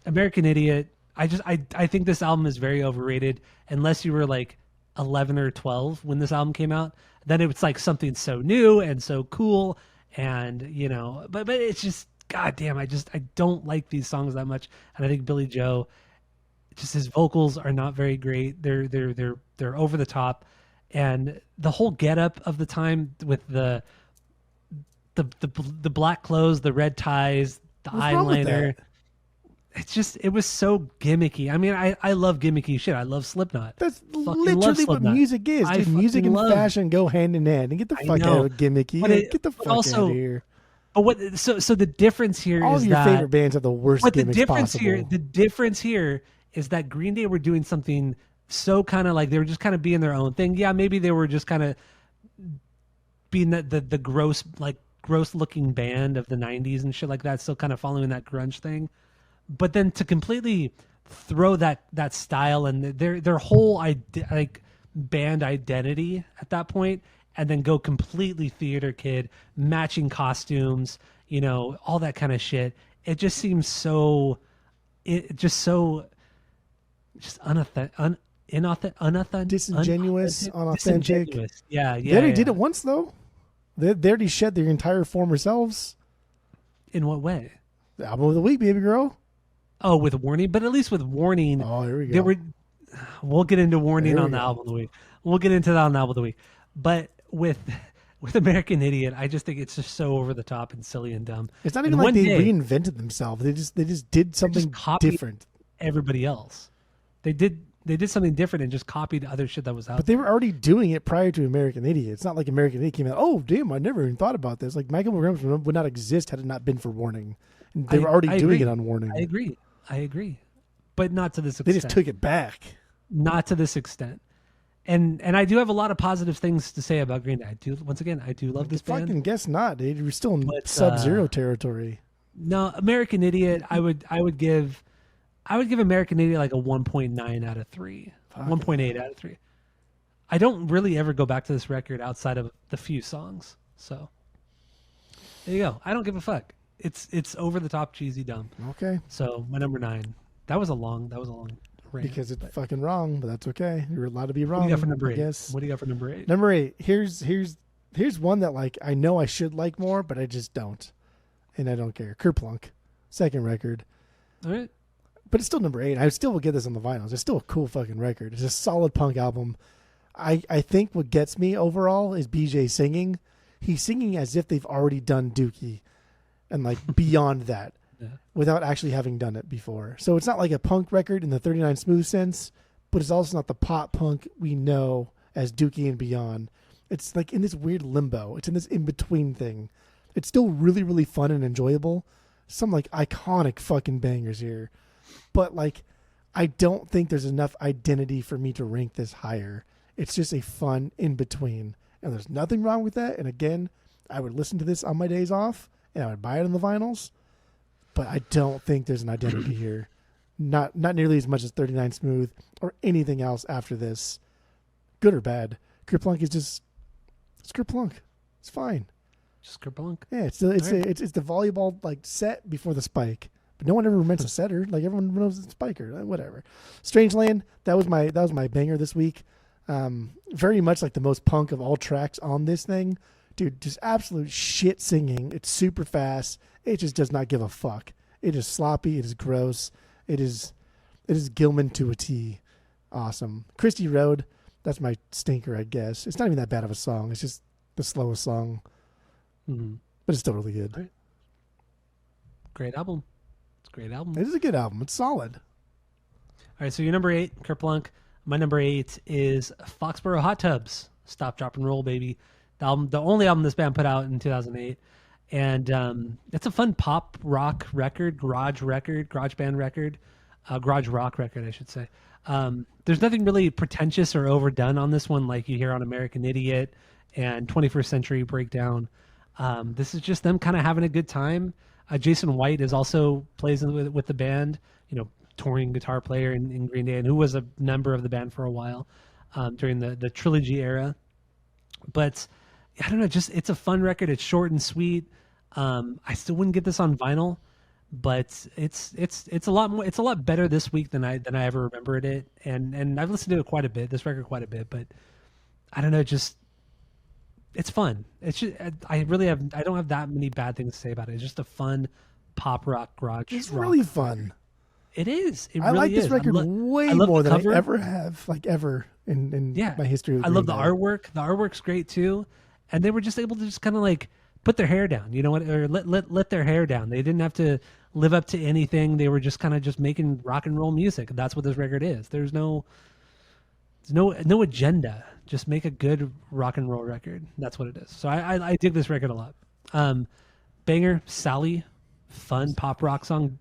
American Idiot. I think this album is very overrated. Unless you were like 11 or 12 when this album came out, then it was like something so new and so cool, and but it's just God damn, I don't like these songs that much. And I think Billy Joe, just his vocals are not very great. They're over the top, and the whole getup of the time with the black clothes, the red ties, the What's wrong with eyeliner. that? It was so gimmicky. I mean, I love gimmicky shit. I love Slipknot. That's Fucking love literally what Slipknot. music is, I dude. Music fucking and love. fashion go hand in hand. And get the I fuck know, out of gimmicky. but Like, get the fuck out of here. but what? So the difference here All is of your that. favorite bands have the worst But gimmicks possible. the difference here is that Green Day were doing something so kind of like they were just kind of being their own thing. Yeah, maybe they were just kind of being the gross looking band of the '90s and shit like that, still kind of following that grunge thing. But then to completely throw that style and their whole like band identity at that point, and then go completely theater kid, matching costumes, all that kind of shit. It just seems so, it just so, just Disingenuous, unauthentic. disingenuous. Yeah, They yeah. already did Yeah. it once, though. They already shed their entire former selves. In what way? The album of the week, baby girl. Oh, with Warning, but at least with Warning, Oh, here we go. there were. We'll get into Warning There on we the go. album of the week. We'll get into that on the album of the week. But with American Idiot, I just think it's just so over the top and silly and dumb. It's not And even like one they day, reinvented themselves. They just did something copied different. everybody else. They did something different and just copied other shit that was out. But they were already doing it prior to American Idiot. It's not like American Idiot came out. Oh, damn! I never even thought about this. Like Michael Williams would not exist had it not been for Warning. And they were already doing agree. it on Warning. I agree, but not to this They extent. just took it back. Not to this extent. And I do have a lot of positive things to say about Green Day. I do love this band. Fucking guess not, dude. You're still in But, Sub-Zero territory. No, American Idiot, I would give American Idiot like a 1.9 out of 3. 1.8 out of 3. I don't really ever go back to this record outside of the few songs. So there you go. I don't give a fuck. It's over the top, cheesy, dumb. Okay. So my number 9. That was a long rant. Because it's fucking wrong, but that's okay. You're allowed to be wrong. What do you got for number 8? Yes. What do you got for number 8? Number 8. Here's one that like I know I should like more, but I just don't, and I don't care. Kerplunk, second record, All right. but it's still number 8. I still will get this on the vinyls. It's still a cool fucking record. It's a solid punk album. I think what gets me overall is BJ singing. He's singing as if they've already done Dookie, and like beyond that. Yeah. Without actually having done it before. So it's not like a punk record in the 39 Smooth sense, but it's also not the pop punk we know as Dookie and beyond. It's like in this weird limbo. It's in this in-between thing. It's still really, really fun and enjoyable. Some like iconic fucking bangers here. But like, I don't think there's enough identity for me to rank this higher. It's just a fun in-between. And there's nothing wrong with that. And again, I would listen to this on my days off and I would buy it on the vinyls. But I don't think there's an identity here. Not nearly as much as 39 Smooth or anything else after this. Good or bad. Kerplunk is just it's Kerplunk. It's fine. Just Kerplunk. Yeah, it's the volleyball like set before the spike. But no one ever remembers a setter. Like everyone knows it's spiker. Whatever. Strangeland, that was my banger this week. Very much like the most punk of all tracks on this thing. Dude, just absolute shit singing. It's super fast. It just does not give a fuck. It is sloppy. It is gross. It is Gilman to a T. Awesome. Christie Road, that's my stinker, I guess. It's not even that bad of a song. It's just the slowest song. Mm-hmm. But it's still really good. Right. Great album. It's a great album. It is a good album. It's solid. All right, so your number 8, Kerplunk. My number 8 is Foxborough Hot Tubs. Stop, Drop, and Roll, baby. The only album this band put out in 2008. And it's a fun pop rock record, garage band record, garage rock record, I should say. There's nothing really pretentious or overdone on this one like you hear on American Idiot and 21st Century Breakdown. This is just them kind of having a good time. Jason White is also plays with the band, touring guitar player in Green Day, and who was a member of the band for a while during the trilogy era. But I don't know, just it's a fun record. It's short and sweet. I still wouldn't get this on vinyl, but it's a lot more. It's a lot better this week than I ever remembered it. And I've listened to it quite a bit. This record quite a bit, but I don't know. Just it's fun. It's just I don't have that many bad things to say about it. It's just a fun pop rock garage. It's rock. really fun. It is. It I really like this is. record way more than I ever have, ever in my history. I love the artwork. The artwork's great too, and they were just able to just kind of like put their hair down. You know what? Or let their hair down. They didn't have to live up to anything. They were just kind of just making rock and roll music. That's what this record is. There's no agenda. Just make a good rock and roll record. That's what it is. So I dig this record a lot. Banger, Sally, fun pop rock song.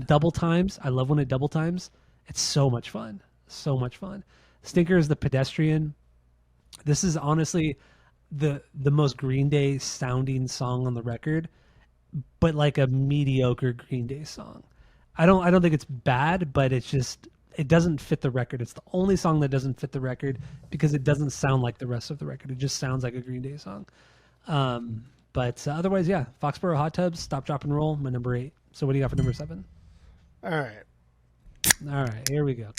Double times. I love when it double times. It's so much fun. So much fun. Stinker is the pedestrian. This is honestly the most Green Day sounding song on the record, but like a mediocre Green Day song. I don't think it's bad, but it's just it doesn't fit the record. It's the only song that doesn't fit the record because it doesn't sound like the rest of the record. It just sounds like a Green Day song. But otherwise, yeah, Foxborough Hot Tubs, Stop, Drop, and Roll, my number 8. So what do you got for number 7? All right, here we go.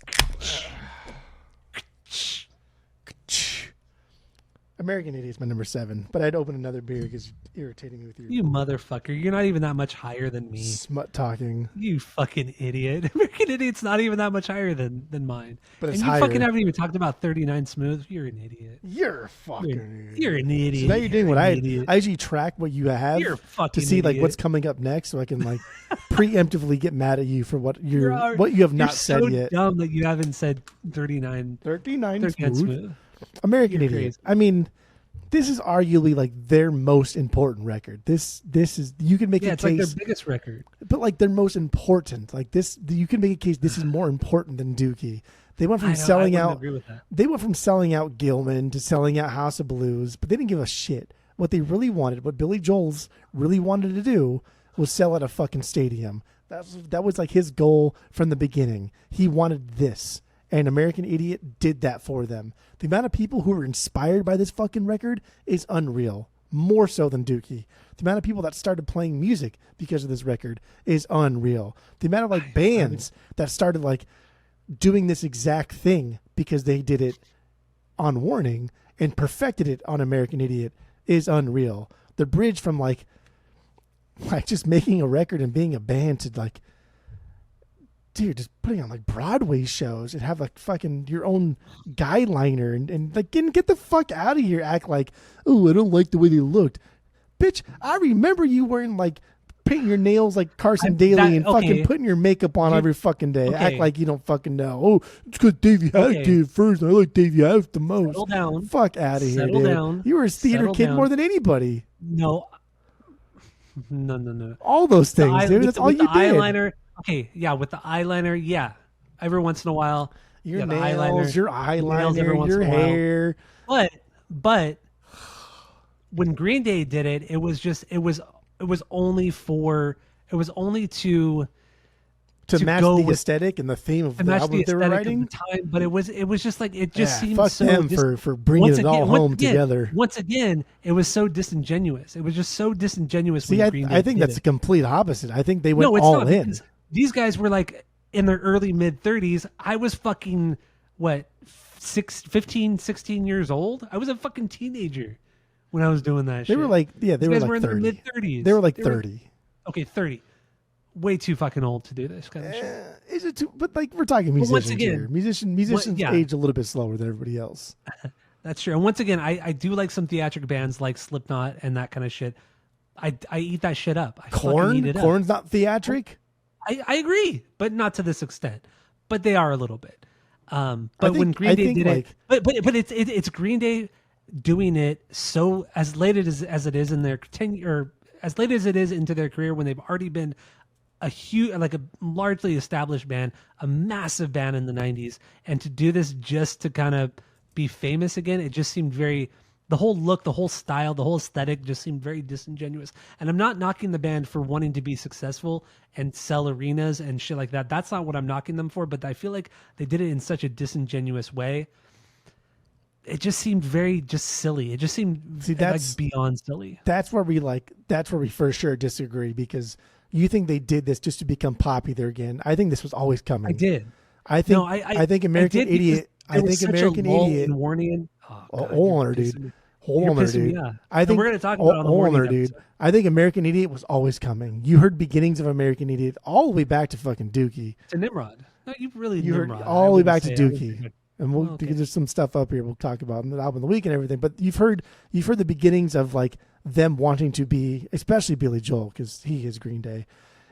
American Idiot's my number 7, but I'd open another beer because you're irritating me with your You motherfucker. You're not even that much higher than me. smut talking. You fucking idiot. American Idiot's not even that much higher than mine. But it's and you higher. fucking haven't even talked about 39 Smooth. You're an idiot. You're a fucking idiot. You're an idiot. So now you're doing what I usually track what you have You're a fucking to see like idiot. what's coming up next, so I can like preemptively get mad at you for what you have not said so yet. Dumb that you haven't said 39 Smooth. Smooth. American You're Idiot. crazy. I mean, this is arguably like their most important record. This is you can make a it's case, like their biggest record. but like their most important. Like this, you can make a case. This is more important than Dookie. They went from I wouldn't agree with that. They went from selling out Gilman to selling out House of Blues, but they didn't give a shit. What they really wanted, what Billy Joel's really wanted to do, was sell at a fucking stadium. That was like his goal from the beginning. He wanted this. And American Idiot did that for them. The amount of people who were inspired by this fucking record is unreal. More so than Dookie. The amount of people that started playing music because of this record is unreal. The amount of like bands that started like doing this exact thing because they did it on Warning and perfected it on American Idiot is unreal. The bridge from like just making a record and being a band to like, dude, just putting on like Broadway shows and have like fucking your own guideliner and like get the fuck out of here. Act like, oh, I don't like the way they looked. Bitch, I remember you wearing like painting your nails like Carson Daly and fucking putting your makeup on every fucking day. Okay. Act like you don't fucking know. Oh, it's because Davey House did it first. I like Davey House the most. Settle down. Fuck out of here, Settle dude. down. You were a theater Settle kid down. more than anybody. No. All those things, dude. That's all you did. Eyeliner. Okay, yeah, with the eyeliner, yeah. Every once in a while, Your you have nails, your nails every eyeliner, once your in a while. hair. But when Green Day did it, it was only to match go the with- aesthetic and the theme of to the match album the that they were aesthetic writing. of the time. But it was just like it just seemed fuck so them for bringing once it all again- home once again- together. Once again, it was so disingenuous. It was just so disingenuous. See, when Green Day I think did that's it. the complete opposite. I think they went No, it's all not, in. because these guys were like in their early mid 30s. I was fucking what 15, 16 years old. I was a fucking teenager when I was doing that. They shit. were like, yeah, they These were guys like were in 30. their mid 30s. They were like 30. Okay, 30. Way too fucking old to do this kind of shit. Is it too? But like we're talking once musicians again- here. Musicians yeah. age a little bit slower than everybody else. That's true. And once again, I do like some theatric bands like Slipknot and that kind of shit. I eat that shit up. I fucking eat it up. Corn's not theatric. I agree, but not to this extent. But they are a little bit. But think- when I Green Day think, did like- it, but it's Green Day doing it so as late as it is in their or as late as it is into their career when they've already been a huge, like a largely established band, a massive band in the 90s, and to do this just to kind of be famous again, it just seemed very. The whole look, the whole style, the whole aesthetic just seemed very disingenuous. And I'm not knocking the band for wanting to be successful and sell arenas and shit like that. That's not what I'm knocking them for, but I feel like they did it in such a disingenuous way. It just seemed very just silly. It just seemed that's like beyond silly. That's where we for sure disagree, because you think they did this just to become popular again. I think this was always coming. I did. I think No, I think American did because Idiot. I there was think such American a lull Idiot. in Warning. Oh, God, Hold on, you're dude. pissing me. Hold You're on there, pissing me dude. off. I And think we're going to talk about it on the hold on morning there, dude. episode. I think American Idiot was always coming. You heard beginnings of American Idiot all the way back to fucking Dookie. To Nimrod. No, you really You heard Nimrod. all the way back to Dookie. And we'll, Okay. because there's some stuff up here we'll talk about in the album of the week and everything. But you've heard the beginnings of like them wanting to be, especially Billy Joel, because he is Green Day.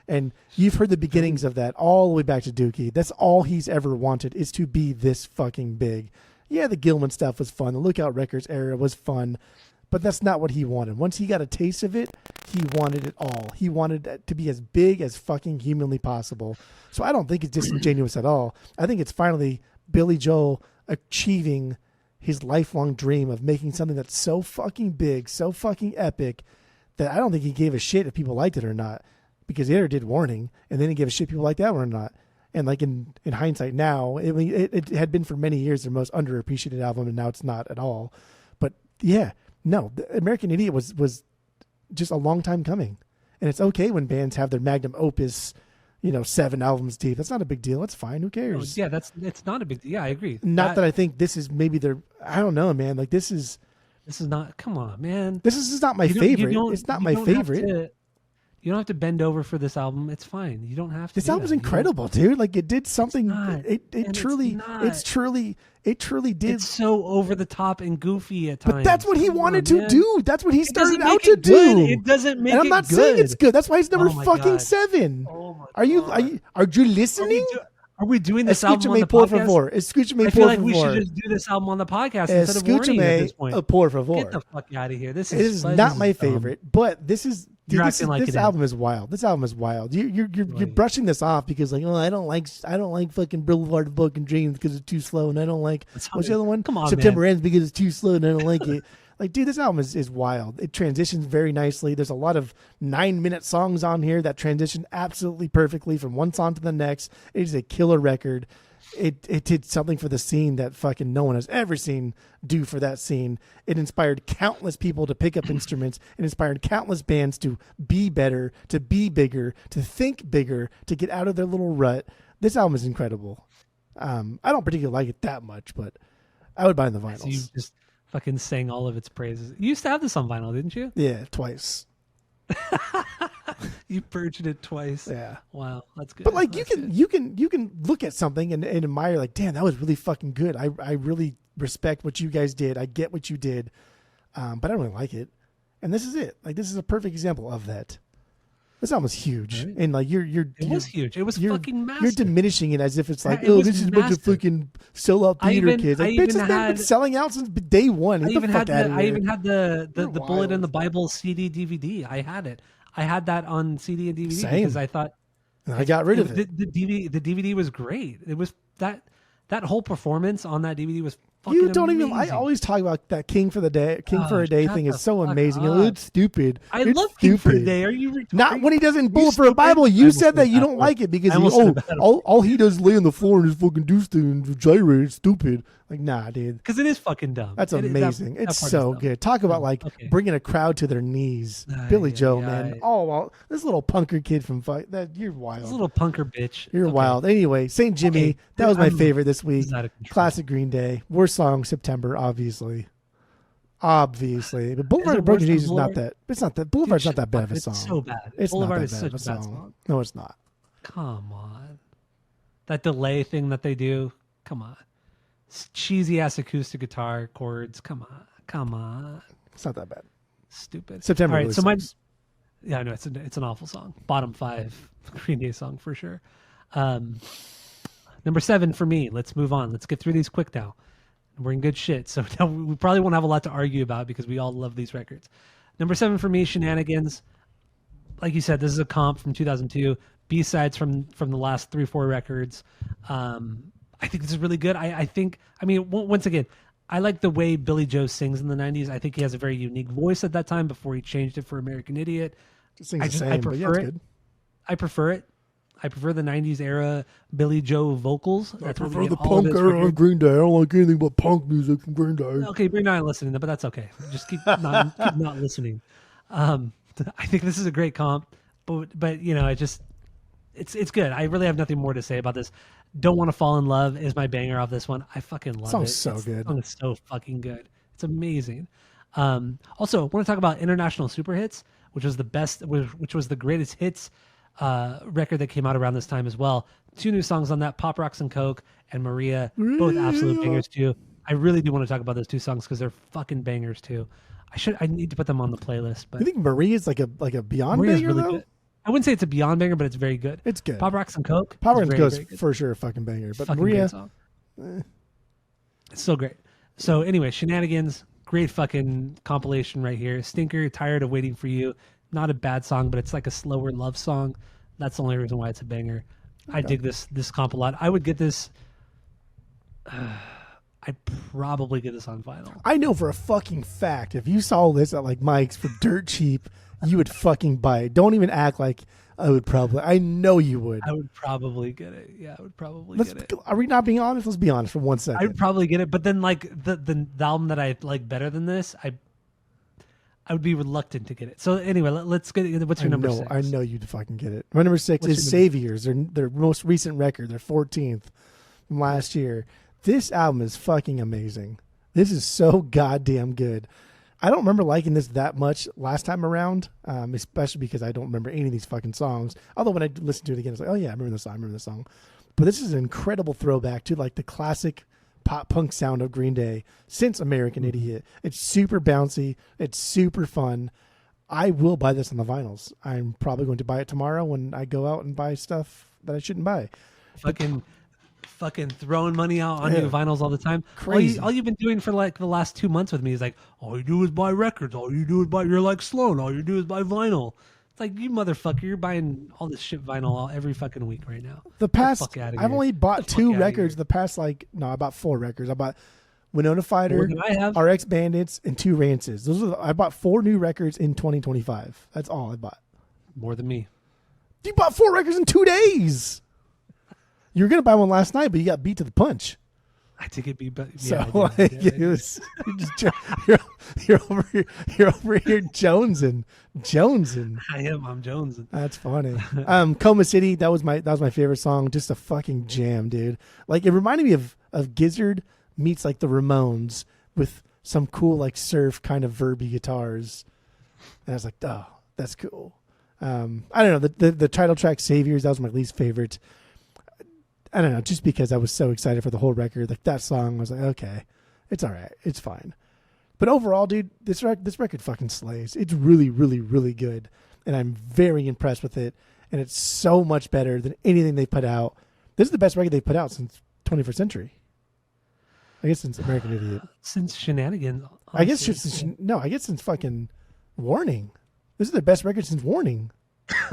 And you've heard the beginnings of that all the way back to Dookie. That's all he's ever wanted, is to be this fucking big. Yeah, the Gilman stuff was fun. The Lookout Records era was fun. But that's not what he wanted. Once he got a taste of it, he wanted it all. He wanted it to be as big as fucking humanly possible. So I don't think it's disingenuous at all. I think it's finally Billy Joel achieving his lifelong dream of making something that's so fucking big, so fucking epic, that I don't think he gave a shit if people liked it or not. Because he ever did Warning, and then he gave a shit if people liked that one or not. And like in hindsight now, it had been for many years their most underappreciated album, and now it's not at all. But yeah, no, the American Idiot was just a long time coming. And it's okay when bands have their magnum opus, 7 albums deep. That's not a big deal. It's fine. Who cares? Yeah, it's not a big deal. Yeah, I agree. Not that I think this is maybe I don't know, man. Like this is not, come on, man. This is not my favorite. It's not my favorite. You don't have to bend over for this album. It's fine. You don't have to. This album's incredible, dude. Like it did something. It truly did. It's so over the top and goofy at times. But that's what he wanted to do. That's what he started out to do. It doesn't make it good. And I'm not saying it's good. That's why he's number fucking God. 7. Oh my are you God. listening? Are we doing this album on the por podcast? favor. Escúchame, I feel por like favor. we should just do this album on the podcast instead of Warning at this point. Por favor. Get the fuck out of here. This It is not my favorite, but this is. You're this acting like this it album is wild. This album is wild. You're brushing this off because like, oh, I don't like fucking Boulevard of Broken Dreams because it's too slow, and I don't like what's the other one? Come on, September Ends because it's too slow, and I don't like it. Like, dude, this album is wild. It transitions very nicely. There's a lot of 9-minute songs on here that transition absolutely perfectly from one song to the next. It is a killer record. It did something for the scene that fucking no one has ever seen do for that scene. It inspired countless people to pick up instruments. It inspired countless bands to be better, to be bigger, to think bigger, to get out of their little rut. This album is incredible. I don't particularly like it that much, but I would buy the vinyls. So you just fucking sang all of its praises. You used to have this on vinyl, didn't you? Yeah, twice. You purged it twice. Yeah. Wow, that's good. But like you can look at something and admire, like, damn, that was really fucking good. I really respect what you guys did. I get what you did. But I don't really like it. And this is it. Like, this is a perfect example of that. This album was huge. Right. And like it was huge. It was fucking massive. You're diminishing it as if it's like, this is a bunch of fucking sellout theater kids. Like, bitch, they've been selling out since day one. I even had the Bullet in the Bible CD DVD. I had it. I had that on CD and DVD because I thought I got rid of it. The DVD was great. It was that whole performance on that DVD was fucking amazing. I always talk about that King for a Day thing is so amazing. It's stupid. I love King for a Day. Are you not when he doesn't Bullet for a Bible? You said that you don't like it because all he does is lay on the floor and just fucking do stuff and gyrate. It's stupid. Like, nah, dude. Because it is fucking dumb. That's amazing. It's so good. Talk about bringing a crowd to their knees. Billy Joel, man. Oh, well, this little punker kid from you're wild. This little punker bitch. You're wild. Anyway, St. Jimmy. That was my favorite this week. Classic Green Day. Worst song, September, obviously. But Boulevard of Broken Dreams is not that. It's not that. Boulevard's not that bad of a song. It's so bad. It's Boulevard not that bad of a song. No, it's not. Come on. That delay thing that they do. Come on. Cheesy ass acoustic guitar chords. Come on. It's not that bad. Stupid. September. All right, so I know it's an awful song. Bottom 5 Green Day song for sure. Number 7 for me. Let's move on. Let's get through these quick now. We're in good shit, so now we probably won't have a lot to argue about because we all love these records. Number 7 for me, Shenanigans. Like you said, this is a comp from 2002. B-sides from the last 3-4 records. I think this is really good. Once again, I like the way Billy Joe sings in the 90s. I think he has a very unique voice at that time before he changed it for American Idiot. I prefer it. I prefer it. I prefer the 90s era Billy Joe vocals. I prefer the punk era of Green Day. I don't like anything but punk music from Green Day. Okay, you're not listening, but that's okay. Just keep not listening. I think this is a great comp, but it's good. I really have nothing more to say about this. Don't Want to Fall in Love is my banger off this one. I fucking love it. So good. It's so fucking good. It's amazing. Also, I want to talk about International Super Hits, which was the best, which was the greatest hits record that came out around this time as well. Two new songs on that: Pop Rocks and Coke and Maria, both absolute bangers too. I really do want to talk about those two songs because they're fucking bangers too. I need to put them on the playlist, but You think Marie is like a beyond Maria's banger really though? good. I wouldn't say it's a beyond banger, but it's very good. It's good. Pop Rocks and Coke. Power is and very, Goes very good. for sure a fucking banger, but Fucking Maria, great song. It's so great. So anyway, Shenanigans, great fucking compilation right here. Stinker, Tired of Waiting for You. Not a bad song, but it's like a slower love song. That's the only reason why it's a banger. I dig this comp a lot. I would get this. I'd probably get this on vinyl. I know for a fucking fact if you saw this at like Mike's for dirt cheap, you would fucking buy it. Don't even act like I would probably. I know you would. I would probably get it. Yeah, I would probably Let's, get it. Are we not being honest? Let's be honest for 1 second. I would probably get it, but then like the album that I like better than this, I would be reluctant to get it. So anyway, let's get it. What's your number 6? I know you'd fucking get it. My number 6 What's is your number Saviors. Their most recent record, their 14th from last year. This album is fucking amazing. This is so goddamn good. I don't remember liking this that much last time around, especially because I don't remember any of these fucking songs. Although when I listen to it again, it's like, oh yeah, I remember this song. I remember this song. But this is an incredible throwback to like the classic pop punk sound of Green Day since American Idiot. It's super bouncy. It's super fun. I will buy this on the vinyls. I'm probably going to buy it tomorrow when I go out and buy stuff that I shouldn't buy. Fucking throwing money out on new vinyls all the time. Crazy. All you've been doing for like the last 2 months with me is like, all you do is buy records. All you do is buy. You're like Sloan. All you do is buy vinyl. It's like, you motherfucker. You're buying all this shit vinyl every fucking week right now. The past, fuck outta I've here. only bought Get the 2 fuck outta records. here. The past I bought 4 records. I bought Winona Fighter, More than I have. RX Bandits, and 2 Rances. I bought 4 new records in 2025. That's all I bought. More than me. You bought 4 records in 2 days. You were gonna buy one last night, but you got beat to the punch. I think it'd be, but So yeah, like, it was, you're over here jonesing. I am. I'm Jones. That's funny. Coma City. That was my favorite song. Just a fucking jam, dude. Like it reminded me of Gizzard meets like the Ramones with some cool like surf kind of verby guitars. And I was like, oh, that's cool. I don't know. The title track Saviors, that was my least favorite. I don't know, just because I was so excited for the whole record. Like that song, I was like, okay, it's all right. It's fine. But overall, dude, this record fucking slays. It's really, really, really good. And I'm very impressed with it. And it's so much better than anything they put out. This is the best record they've put out since 21st Century. I guess since American Idiot. Since Shenanigans. I guess since fucking Warning. This is their best record since Warning.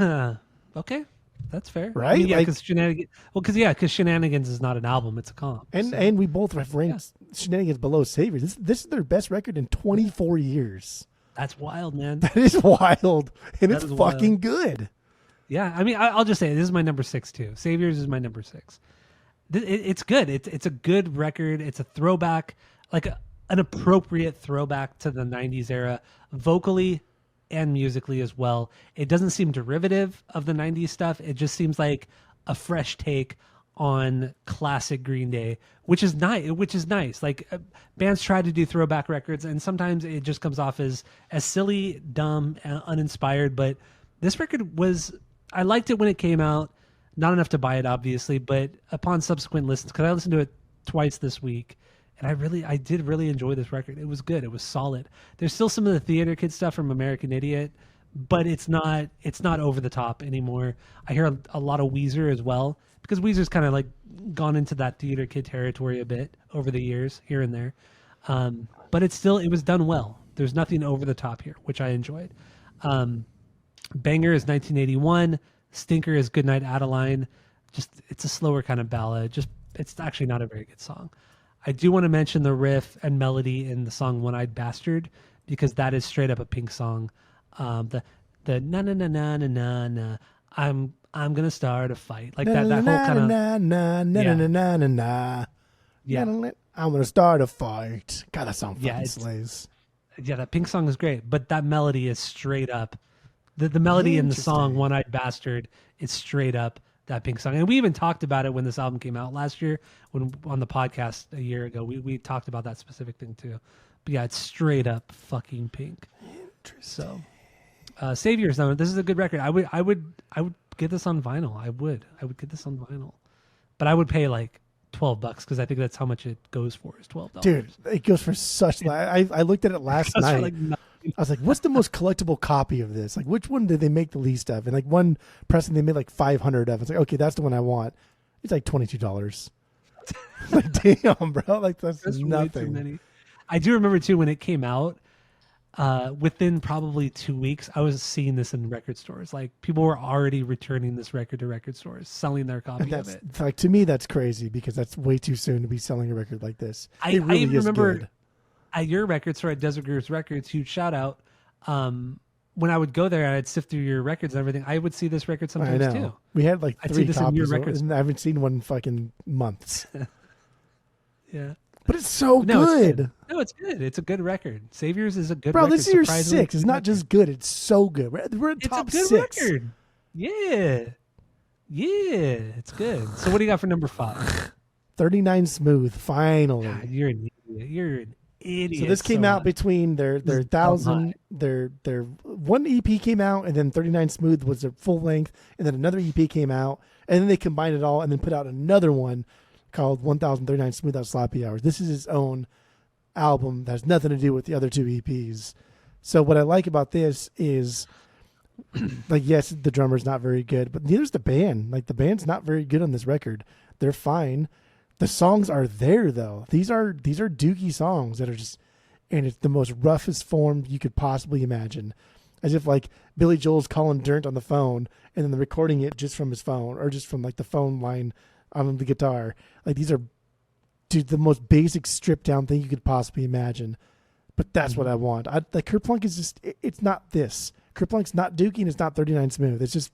Okay. That's fair. Right? I mean, yeah, Like- because Shenanigans is not an album; it's a comp. And so. and we both have ranked Shenanigans below Saviors. This is their best record in 24 years. That's wild, man. That is wild, and That it's is fucking wild. good. Yeah, I mean, I'll just say this is my number 6 too. Saviors is my number 6. It's good. It's a good record. It's a throwback, like an appropriate throwback to the '90s era, vocally and musically as well. It doesn't seem derivative of the 90s stuff. It just seems like a fresh take on classic Green Day, which is nice. Like bands try to do throwback records and sometimes it just comes off as silly, dumb, and uninspired, but this record I liked it when it came out. Not enough to buy it obviously, but upon subsequent listens, cuz I listened to it twice this week, and I did really enjoy this record. It was good. It was solid. There's still some of the Theater Kid stuff from American Idiot, but it's not over the top anymore. I hear a lot of Weezer as well, because Weezer's kind of like gone into that Theater Kid territory a bit over the years, here and there. But it was done well. There's nothing over the top here, which I enjoyed. Banger is 1981. Stinker is Goodnight Adeline. It's a slower kind of ballad. It's actually not a very good song. I do want to mention the riff and melody in the song One Eyed Bastard, because that is straight up a Pink song. The na na na na na na na, I'm gonna start a fight, like that whole kind of yeah. I'm gonna start a fight. God, that song fucking slays. Yeah, that Pink song is great, but that melody is straight up. The melody in the song One Eyed Bastard is straight up that Pink song. And we even talked about it when this album came out last year, when on the podcast a year ago. We talked about that specific thing too. But yeah, it's straight up fucking Pink. So, Saviors, though, this is a good record. I would get this on vinyl. I would get this on vinyl, but I would pay like $12 because I think that's how much it goes for. Is $12. Dude, it goes for such. I looked at it last night. Like I was like, what's the most collectible copy of this? Like, which one did they make the least of? And like one pressing, they made like 500 of. It's like, okay, that's the one I want. It's like $22. Like, damn, bro. Like, that's nothing. Way too many. I do remember too when it came out. Within probably 2 weeks, I was seeing this in record stores. Like, people were already returning this record to record stores, selling their copy of it. Like, to me, that's crazy because that's way too soon to be selling a record like this. I even remember at your record store at Desert Grooves Records, huge shout out. When I would go there, I'd sift through your records and everything. I would see this record sometimes too. We had like 3 this copies, in your records. and I haven't seen one in fucking months. Yeah. But it's so good. It's good. It's a good record. Saviors is a good record. Bro, this is your 6. It's not just good. It's so good. We're at top 6. It's a good record. Yeah. Yeah. It's good. So what do you got for number 5? 39 Smooth. Finally. God, you're an idiot. You're an idiot. So this came out between their 1,000. Their one EP came out, and then 39 Smooth was their full length, and then another EP came out, and then they combined it all, and then put out another one called 1039 Smooth Out Sloppy Hours. This is his own album that has nothing to do with the other 2 EPs. So what I like about this is, like, yes, the drummer's not very good, but neither's the band. Like, the band's not very good on this record. They're fine. The songs are there, though. These are dookie songs that are just, and it's the most roughest form you could possibly imagine. As if, like, Billy Joel's calling Dirnt on the phone and then recording it just from his phone or just from, like, the phone line on the guitar. Like, these are, dude, the most basic stripped down thing you could possibly imagine. But that's what I want. Like, Kerplunk is just, it's not this. Kerplunk's not Dookie and it's not 39 Smooth. It's just,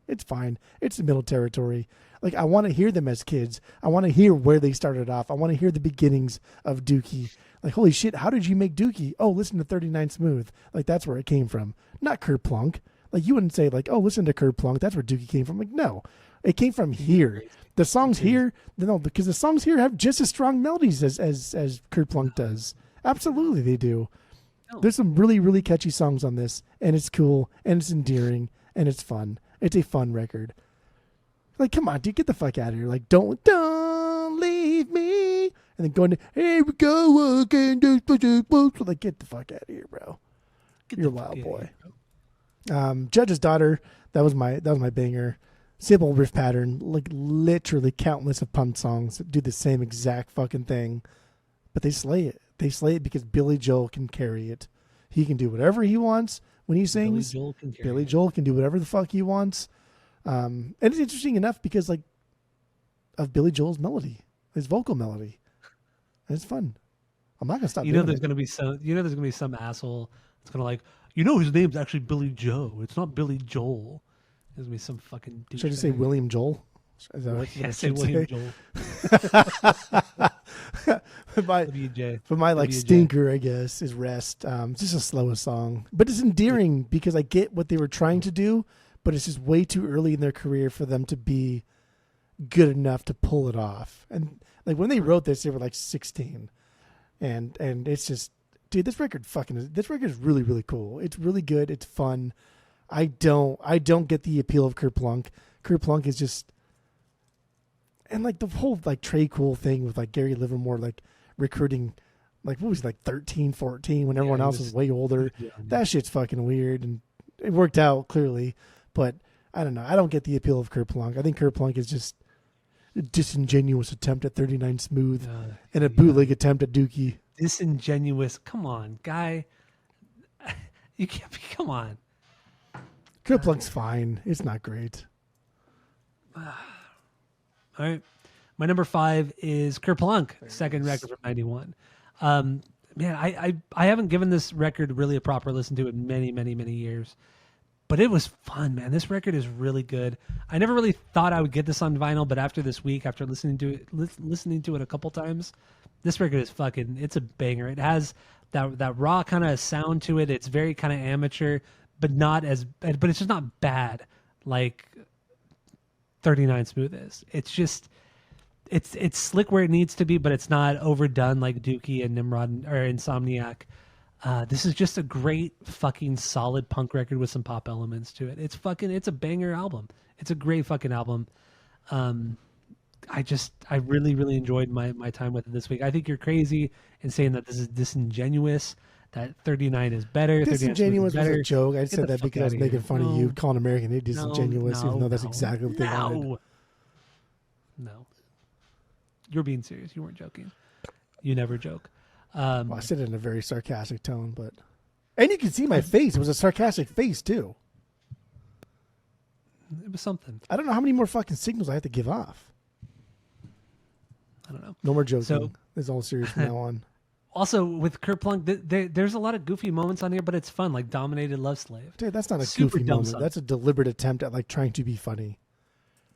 it's fine. It's the middle territory. Like, I want to hear them as kids. I want to hear where they started off. I want to hear the beginnings of Dookie. Like, holy shit, how did you make Dookie? Oh, listen to 39 Smooth. Like, that's where it came from. Not Kerplunk. Like, you wouldn't say, like, oh, listen to Kerplunk. That's where Dookie came from. Like, no. It came from here. The songs here, no, because the songs here have just as strong melodies as Kerplunk does. Absolutely, they do. There's some really, really catchy songs on this, and it's cool, and it's endearing, and it's fun. It's a fun record. Like, come on, dude, get the fuck out of here. Like, don't leave me. And then going to, here we go again. Like, get the fuck out of here, bro. You're a wild boy. Judge's Daughter, that was my banger. Simple riff pattern, like literally countless of punk songs that do the same exact fucking thing, but they slay it. They slay it because Billy Joel can carry it. He can do whatever he wants when he sings. Billy Joel can do whatever the fuck he wants. And it's interesting enough because, like, of Billy Joel's melody, his vocal melody. And it's fun. I'm not gonna stop. There's gonna be some asshole that's gonna like, his name's actually Billy Joe. It's not Billy Joel. There's gonna be some fucking douche. Should I just say William Joel? Is that what I say William Joel. But my like stinker, I guess, is Rest. It's just a slowest song, but it's endearing because I get what they were trying to do, but it's just way too early in their career for them to be good enough to pull it off. And like when they wrote this, they were like 16, and it's just, dude, this record is really, really cool. It's really good. It's fun. I don't get the appeal of Kerplunk. Kerplunk is just, and like the whole like Trey Cool thing with like Gary Livermore like recruiting, like what was he, like 13, 14 when everyone else was way older. Yeah. That shit's fucking weird, and it worked out clearly, but I don't know. I don't get the appeal of Kerplunk. I think Kerplunk is just a disingenuous attempt at 39 Smooth and a bootleg attempt at Dookie. Disingenuous. Come on, guy. You can't be. Come on. Kerplunk's fine. It's not great. All right. My number 5 is Kerplunk, second record from 91. Man, I haven't given this record really a proper listen to in many, many, many years. But it was fun, man. This record is really good. I never really thought I would get this on vinyl, but after this week, after listening to it a couple times, this record is it's a banger. It has that raw kind of sound to it. It's very kind of amateur, but it's just not bad. Like 39 Smooth is. It's just it's slick where it needs to be, but it's not overdone like Dookie and Nimrod or Insomniac. This is just a great fucking solid punk record with some pop elements to it. It's a banger album. It's a great fucking album. I really, really enjoyed my time with it this week. I think you're crazy in saying that this is disingenuous, that 39 is better. Disingenuous was a joke. I Get said the that fuck because I was outta making here. fun of you calling American Idiot disingenuous, even though that's no, exactly what they wanted. No. You're being serious. You weren't joking. You never joke. Well, I said it in a very sarcastic tone, and you can see my face. It was a sarcastic face too. It was something. I don't know how many more fucking signals I have to give off. I don't know. No more joking. So, it's all serious from now on. Also, with Kerplunk, there's a lot of goofy moments on here, but it's fun, like Dominated Love Slave. Dude, that's not a Super goofy dumb moment. song. That's a deliberate attempt at like trying to be funny.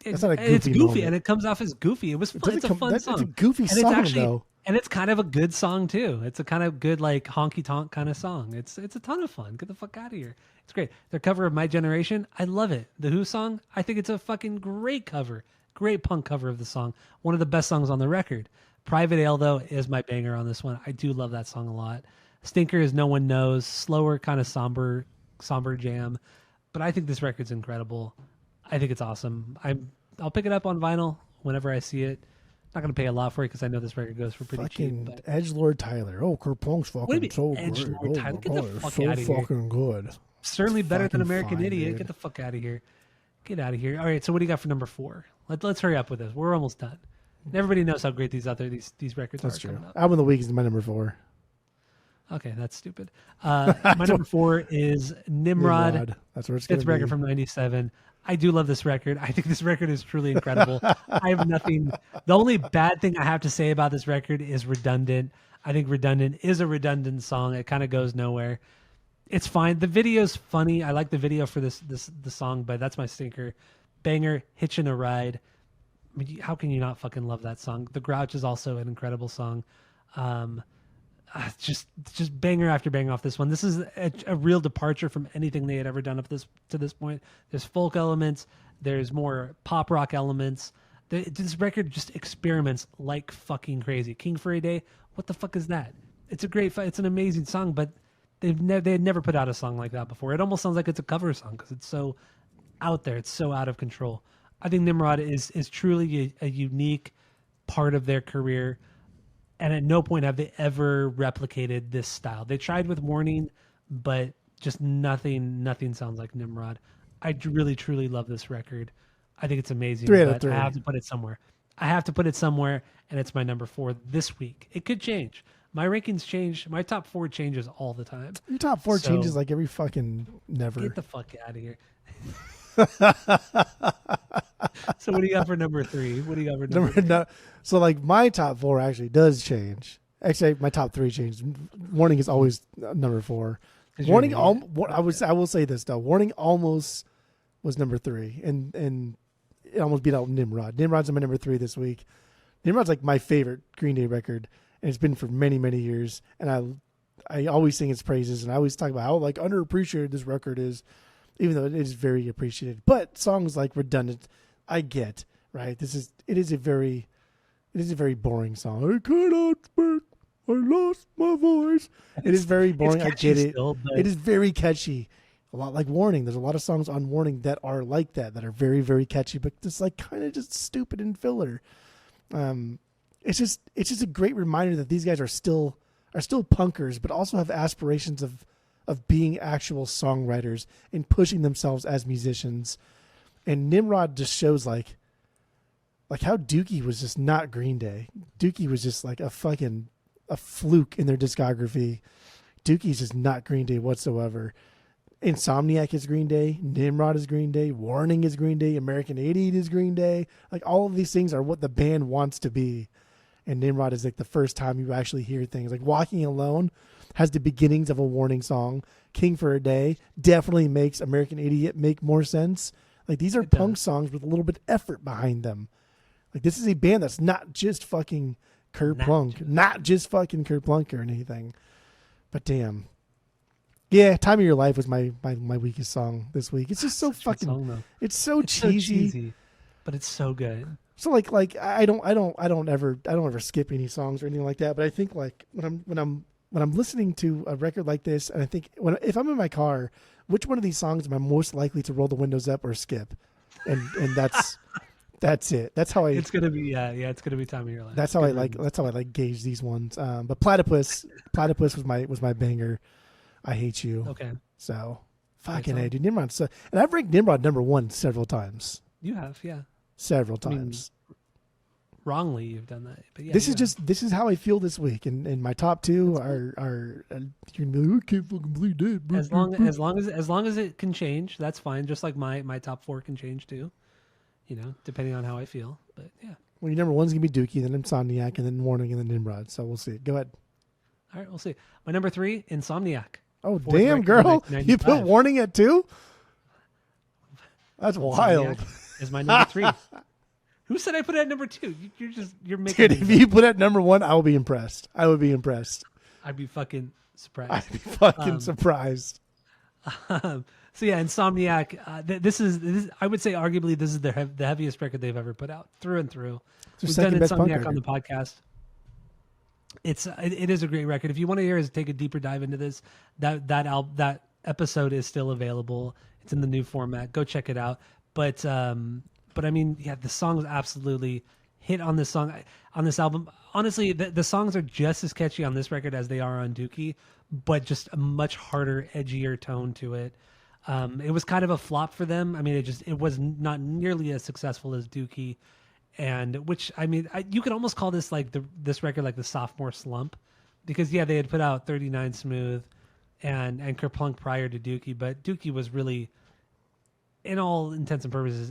That's not a goofy It's goofy, moment. and it comes off as goofy. It was fun. It's a fun song. It's a goofy and song, it's actually, though. And it's kind of a good song, too. It's a kind of good, like, honky-tonk kind of song. It's a ton of fun. Get the fuck out of here. It's great. Their cover of My Generation, I love it. The Who song, I think it's a fucking great cover. Great punk cover of the song. One of the best songs on the record. Private Ale, though, is my banger on this one. I do love that song a lot. Stinker is No One Knows. Slower, kind of somber jam. But I think this record's incredible. I think it's awesome. I'll pick it up on vinyl whenever I see it. Not going to pay a lot for it because I know this record goes for pretty fucking cheap. But Edgelord Tyler. Oh, Kerplunk's fucking so good. Edgelord Tyler? Get the fuck so outta here. fucking good. Certainly better than fucking American fine, Idiot. dude. Get the fuck out of here. Get out of here. All right, so what do you got for number 4? Let's hurry up with this. We're almost done. And everybody knows how great these records That's are true. coming up. Album of the Week is my number 4. Okay, that's stupid. My number 4 is Nimrod. That's where it's going Fifth to be. record from '97. I do love this record. I think this record is truly incredible. I have nothing. The only bad thing I have to say about this record is Redundant. I think Redundant is a redundant song. It kind of goes nowhere. It's fine. The video's funny. I like the video for the song, but that's my stinker. Banger, Hitchin' a Ride. I mean, how can you not fucking love that song? The Grouch is also an incredible song. Just banger after banger off this one. This is a real departure from anything they had ever done up to this point. There's folk elements. There's more pop rock elements. This record just experiments like fucking crazy. King for a Day. What the fuck is that? It's it's an amazing song, but they had never put out a song like that before. It almost sounds like it's a cover song because it's so out there. It's so out of control. I think Nimrod is truly a unique part of their career. And at no point have they ever replicated this style. They tried with Warning, but just nothing sounds like Nimrod. I really, truly love this record. I think it's amazing. 3 out of but 3. I have to put it somewhere. And it's my number 4 this week. It could change. My rankings change. My top 4 changes all the time. Your top 4 changes like every fucking never. Get the fuck out of here. So what do you got for number 3? What do you got for number 3? No, so like my top 4 actually does change. Actually, my top 3 changed. Warning is always number 4. Warning, I will say this though. Warning almost was number 3, and it almost beat out Nimrod. Nimrod's my number 3 this week. Nimrod's like my favorite Green Day record, and it's been for many, many years. And I always sing its praises, and I always talk about how like underappreciated this record is, even though it is very appreciated. But songs like Redundant, I get, right? It is a very boring song. I cannot speak. I lost my voice. It is very boring. I get it. Still, It is very catchy. A lot like Warning. There's a lot of songs on Warning that are like that are very, very catchy, but just like kind of just stupid and filler. It's just a great reminder that these guys are still punkers, but also have aspirations of being actual songwriters and pushing themselves as musicians. And Nimrod just shows like how Dookie was just not Green Day. Dookie was just like a fluke in their discography. Dookie's just not Green Day whatsoever. Insomniac is Green Day. Nimrod is Green Day. Warning is Green Day. American Idiot is Green Day. Like all of these things are what the band wants to be. And Nimrod is like the first time you actually hear things. Like Walking Alone has the beginnings of a Warning song. King for a Day definitely makes American Idiot make more sense. Like these are punk songs with a little bit of effort behind them. Like this is a band that's not just fucking Kerplunk, not just fucking Kerplunk or anything. But damn. Yeah, Time of Your Life was my weakest song this week. It's just so fucking song, it's so cheesy. but it's so good. So like I don't ever skip any songs or anything like that. But I think like when I'm listening to a record like this, and I think if I'm in my car, which one of these songs am I most likely to roll the windows up or skip? And that's it. That's how I. It's gonna be it's gonna be time of your life. That's how I like gauge these ones. But Platypus was my banger. I Hate You. Okay. So fucking A, dude. Nimrod. So, and I've ranked Nimrod #1 several times. You have, yeah. Several times. Wrongly, you've done that, but yeah. This is how I feel this week, and my top two are you're gonna be like, I can't fucking believe that. As long as it can change, that's fine. Just like my top 4 can change too, depending on how I feel. But yeah. Well, your #1's gonna be Dookie, then Insomniac, and then Warning, and then Nimrod. So we'll see. Go ahead. All right, we'll see. My number 3, Insomniac. Oh damn, girl! You put Warning at 2? That's wild. Is my number 3. Who said I put it at number 2? You're making. Dude, if you put it at #1, I will be impressed. I would be impressed. I'd be fucking surprised. I'd be fucking surprised. So yeah, Insomniac. This is I would say arguably this is the heaviest record they've ever put out through and through. We've done Insomniac on the podcast. It is a great record. If you want to hear us take a deeper dive into this, that episode is still available. It's in the new format. Go check it out. But I mean, yeah, the songs absolutely hit on this album. Honestly, the songs are just as catchy on this record as they are on Dookie, but just a much harder, edgier tone to it. It was kind of a flop for them. I mean, it was not nearly as successful as Dookie, and which I mean, you could almost call this like this record like the sophomore slump, because yeah, they had put out 39 Smooth and Kerplunk prior to Dookie, but Dookie was really, in all intents and purposes,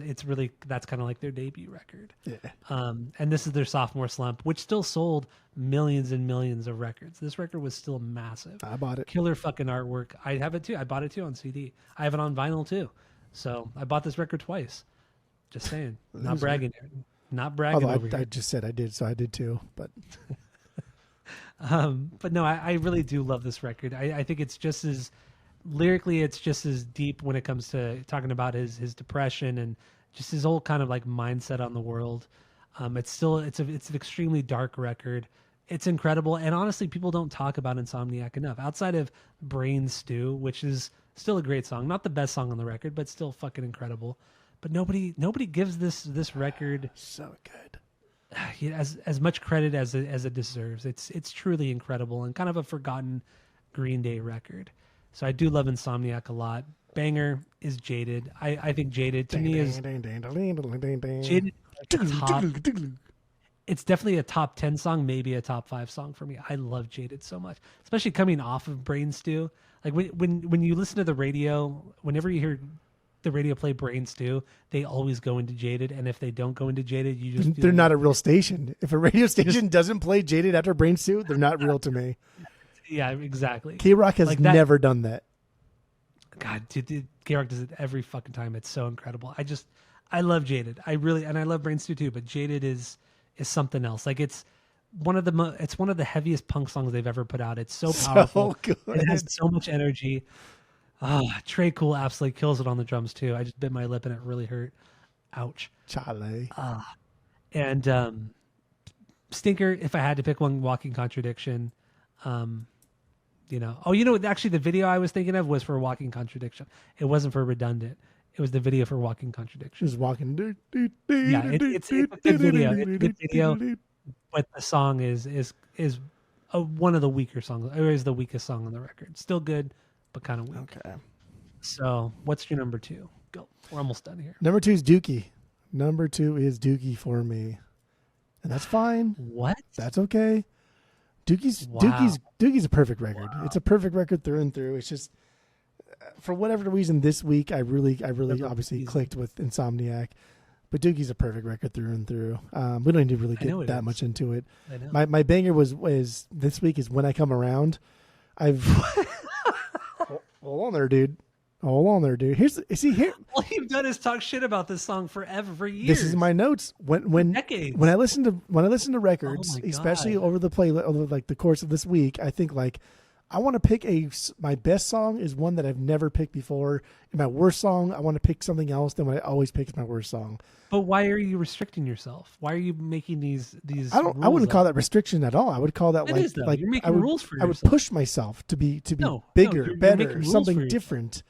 that's kind of like their debut record. Yeah. And this is their sophomore slump, which still sold millions and millions of records. This record was still massive. I bought it. Killer fucking artwork. I have it too. I bought it too on CD. I have it on vinyl too. So I bought this record twice. Just saying. Not bragging here. Not bragging. Although I just said I did, so I did too. But but no, I really do love this record. I think it's just as lyrically, it's just as deep when it comes to talking about his depression and just his whole kind of like mindset on the world. It's an extremely dark record. It's incredible, and honestly, people don't talk about Insomniac enough. Outside of Brain Stew, which is still a great song, not the best song on the record, but still fucking incredible. But nobody gives this record so good as much credit as it deserves. It's truly incredible and kind of a forgotten Green Day record. So I do love Insomniac a lot. Banger is Jaded. I think Jaded to me is Jaded. It's definitely a top 10 song, maybe a top 5 song for me. I love Jaded so much, especially coming off of Brain Stew. Like when you listen to the radio, whenever you hear the radio play Brain Stew, they always go into Jaded, and if they don't go into Jaded, you just they're not a real station. If a radio station doesn't play Jaded after Brain Stew, they're not real to me. Yeah, exactly. K-Rock has never done that. God, dude, K-Rock does it every fucking time. It's so incredible. I love Jaded. I love Brain Stew too, but Jaded is something else. Like it's one of the heaviest punk songs they've ever put out. It's so powerful. So good. It has so much energy. Trey Cool absolutely kills it on the drums too. I just bit my lip and it really hurt. Ouch. Chale. And Stinker, if I had to pick one, Walking Contradiction. Actually the video I was thinking of was for Walking Contradiction. It wasn't for Redundant. It was the video for Walking Contradiction. Just walking. Yeah, it's a good video. It's a good video, but the song is one of the weaker songs. Or is the weakest song on the record. Still good, but kind of weak. Okay. So what's your number 2? Go. We're almost done here. Number 2 is Dookie. Number 2 is Dookie for me, and that's fine. What? That's okay. Dookie's a perfect record. Wow. It's a perfect record through and through. It's just for whatever reason this week I really obviously clicked with Insomniac, but Dookie's a perfect record through and through. We don't need to really get that much into it. I know. My banger was this week is When I Come Around. Hold on there, dude. Hold on there, dude. Here. All you've done is talk shit about this song for years. This is my notes. Decades. When I listen to records, especially over the course of this week, I think like I want to pick my best song is one that I've never picked before. And my worst song, I want to pick something else than what I always pick as my worst song. But why are you restricting yourself? Why are you making these? I wouldn't call that restriction at all. I would call that You're making rules for yourself. I would push myself to be bigger, you're better, something different.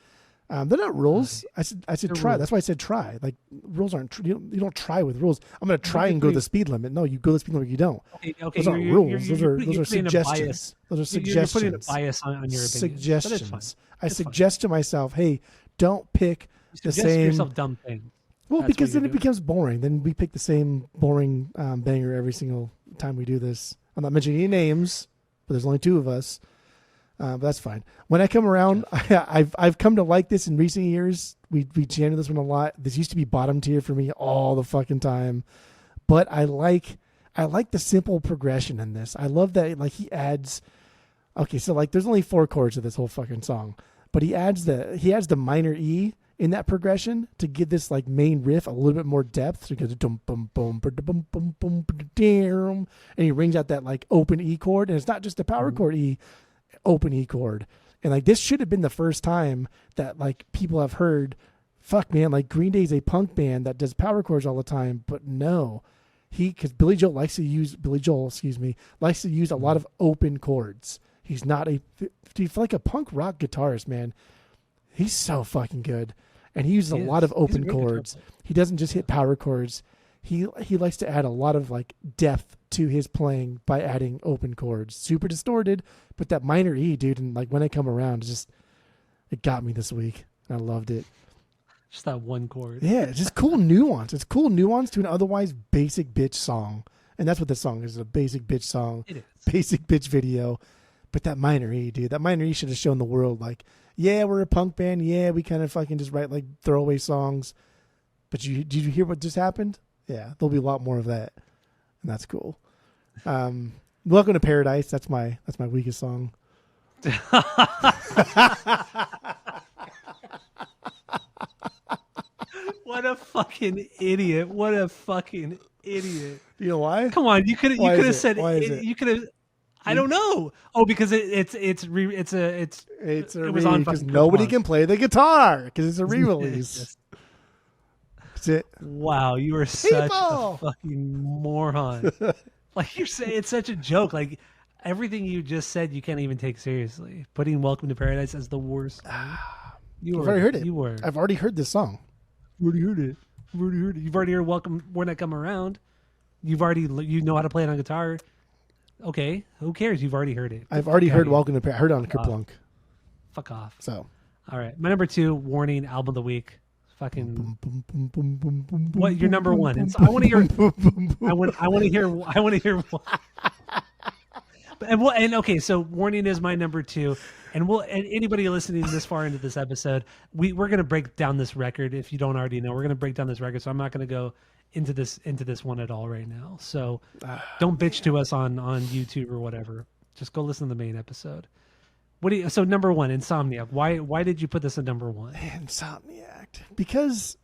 They're not rules. I said try. Rules. That's why I said try. Like rules aren't. You don't try with rules. I'm going to try and go the speed limit. No, you go the speed limit. You don't. Okay, those aren't rules. Those are suggestions. Those are suggestions. You're putting a bias on your opinion. Suggestions. I suggest to myself, hey, don't pick the same. To yourself dumb things. Well, because then it becomes boring. Then we pick the same boring banger every single time we do this. I'm not mentioning any names, but there's only 2 of us. But that's fine. When I come around, I've come to like this in recent years. We jammed this one a lot. This used to be bottom tier for me all the fucking time. But I like the simple progression in this. I love that like he adds. Okay, so like there's only 4 chords to this whole fucking song, but he adds the minor E in that progression to give this like main riff a little bit more depth. So he goes dum bum bum bum bum bum and he rings out that like open E chord, and it's not just a power chord E, open E chord. And like this should have been the first time that like people have heard, fuck man, like Green Day's a punk band that does power chords all the time, but no, because Billy Joel likes to use a lot of open chords. He's not he's like a punk rock guitarist, man. He's so fucking good. And he uses a lot of open chords. He doesn't just hit power chords. He likes to add a lot of like depth to his playing by adding open chords. Super distorted, but that minor E, dude, and like when I come around, it got me this week. And I loved it. Just that one chord. Yeah, it's just cool nuance. It's cool nuance to an otherwise basic bitch song. And that's what this song is, a basic bitch song. It is. Basic bitch video. But that minor E, dude, that minor E should have shown the world like, yeah, we're a punk band. Yeah, we kind of fucking just write like throwaway songs. But did you hear what just happened? Yeah, there'll be a lot more of that, and that's cool. Welcome to Paradise. That's my weakest song. What a fucking idiot! What a fucking idiot! You know why? Come on, you could have said why is it? You could have. I don't know. Oh, because it was on because nobody can play the guitar because it's a re-release. That's it. Wow, you are such a fucking moron. Like you're saying, it's such a joke. Like everything you just said, you can't even take seriously. Putting "Welcome to Paradise" as the worst. I've already heard it. I've already heard this song. You've already heard it. You've already heard "Welcome When I Come Around." You know how to play it on guitar. Okay, who cares? You've already heard it. I've already heard "Welcome to Paradise." I heard it on Kerplunk. Fuck off. So, all right, my number 2, Warning, album of the week. Fucking what? Your number 1. And so I want to hear. I want to hear. And okay, so Warning is my number 2, and anybody listening this far into this episode, we're gonna break down this record. If you don't already know, we're gonna break down this record. So I'm not gonna go into this one at all right now. So don't bitch to us on YouTube or whatever. Just go listen to the main episode. So number 1, Insomniac. Why did you put this at number 1? Insomniac. Because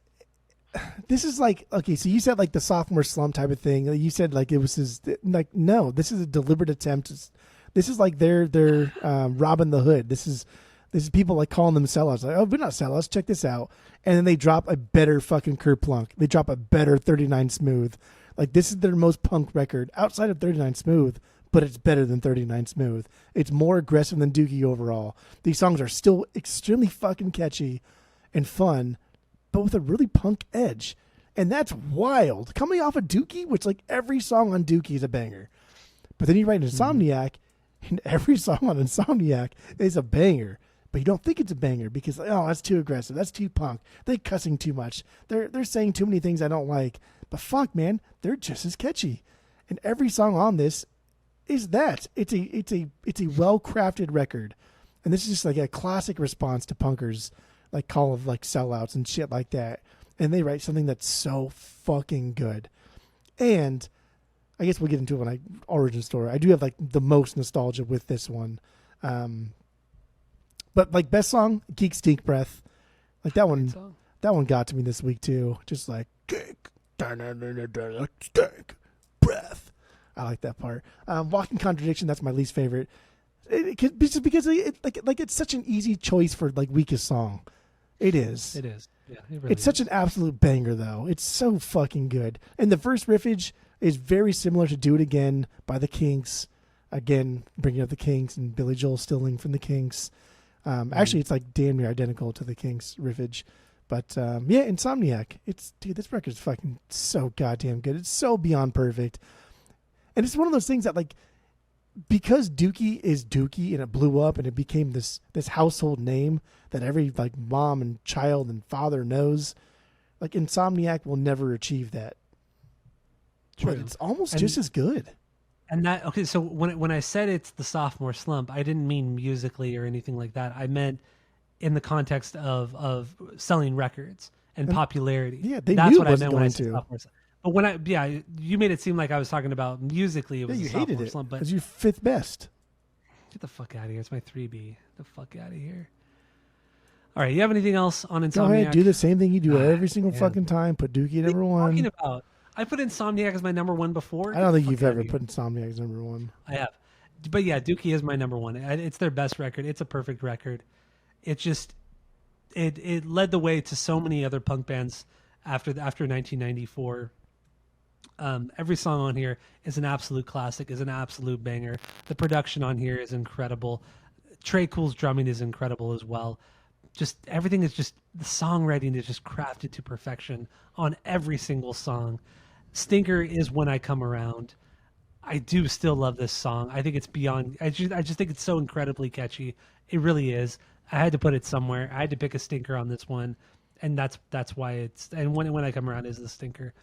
this is like, okay, so you said like the sophomore slump type of thing. You said like it was no, this is a deliberate attempt. This is like they're robbing the hood. This is people like calling them sellouts. Like, oh, we're not sellouts. Check this out. And then they drop a better fucking Kerplunk. They drop a better 39 Smooth. Like this is their most punk record outside of 39 Smooth, but it's better than 39 Smooth. It's more aggressive than Dookie overall. These songs are still extremely fucking catchy and fun, but with a really punk edge. And that's wild. Coming off of Dookie, which like every song on Dookie is a banger. But then you write Insomniac, and every song on Insomniac is a banger. But you don't think it's a banger because, oh, that's too aggressive. That's too punk. They're cussing too much. They're saying too many things I don't like. But fuck, man, they're just as catchy. And every song on this is that. It's a well-crafted record. And this is just like a classic response to punkers like call of like sellouts and shit like that. And they write something that's so fucking good. And I guess we'll get into it when I origin story. I do have like the most nostalgia with this one. But like best song, Geek Stink Breath. Like that one got to me this week too. Just like Geek Stink Breath. I like that part. Walking Contradiction, that's my least favorite. Just because it's such an easy choice for like weakest song. It is. It is. Yeah, it really It's such an absolute banger, though. It's so fucking good. And the first riffage is very similar to "Do It Again" by the Kinks. Again, bringing up the Kinks and Billy Joel stealing from the Kinks. Actually, it's like damn near identical to the Kinks riffage. But yeah, Insomniac. Dude, this record's fucking so goddamn good. It's so beyond perfect. And it's one of those things that like, because Dookie is Dookie and it blew up and it became this household name that every like mom and child and father knows, like Insomniac will never achieve that. True. But it's almost just as good. And that, okay, so when I said it's the sophomore slump, I didn't mean musically or anything like that. I meant in the context of selling records and popularity. Yeah, they That's knew what it I wasn't meant when I going said to. sophomore slump. But you made it seem like I was talking about musically. It was You a sophomore hated it slump, but because you're fifth best. get the fuck out of here. It's my 3B. Get the fuck out of here. All right, you have anything else on Insomniac? Go ahead, do the same thing you do every single man. fucking time. Put Dookie at number What are you one. talking about? I put Insomniac as my number one before. I don't think Fuck you've outta ever here. put Insomniac as number one. I have. But yeah, Dookie is my number one. It's their best record. It's a perfect record. It just it led the way to so many other punk bands after 1994. Every song on here is an absolute classic, is an absolute banger. The production on here is incredible. Trey Cool's drumming is incredible as well. Just everything is just, the songwriting is just crafted to perfection on every single song. Stinker is When I Come Around. I do still love this song. I think it's beyond. I just think it's so incredibly catchy. It really is. I had to put it somewhere. I had to pick a stinker on this one, and that's why it's. And when I come around is the stinker.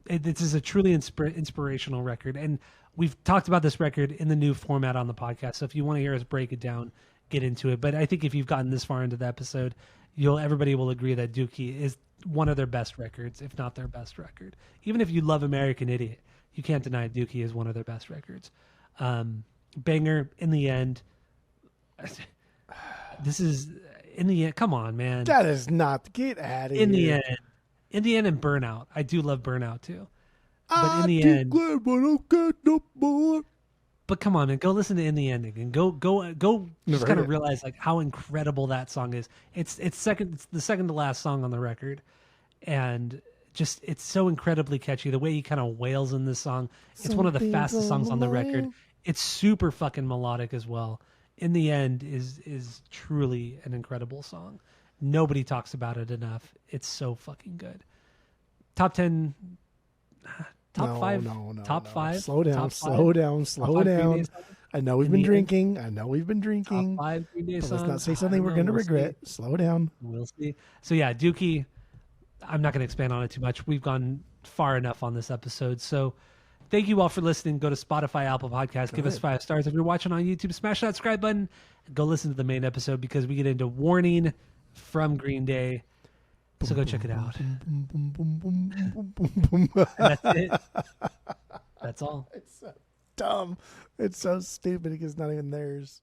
This is a truly inspirational record, and we've talked about this record in the new format on the podcast. So if you want to hear us break it down, get into it. But I think if you've gotten this far into the episode, everybody will agree that Dookie is one of their best records, if not their best record. Even if you love American Idiot, you can't deny Dookie is one of their best records. Banger in the end. This is in the end. Come on, man. That is not. Get out of here. In the end, and Burnout. I do love Burnout too. But in the end, glad I don't get no more. But come on, man, go listen to In the Ending and go. Just kind of realize like how incredible that song is. It's the second to last song on the record, and just it's so incredibly catchy. The way he kind of wails in this song, it's one of the fastest songs on the record. It's super fucking melodic as well. In the End is truly an incredible song. Nobody talks about it enough. It's so fucking good. Top 10, top 5, top 5. Slow down, slow down. I know we've been drinking. Top 5 Green Day But songs. let's not say something we're going to regret. Slow down. We'll see. So yeah, Dookie, I'm not going to expand on it too much. We've gone far enough on this episode. So thank you all for listening. Go to Spotify, Apple Podcasts. Give us 5 stars. If you're watching on YouTube, smash that subscribe button. Go listen to the main episode because we get into Warning from Green Day. So go check it out. That's it. That's all. It's so dumb. It's so stupid. It's not even theirs.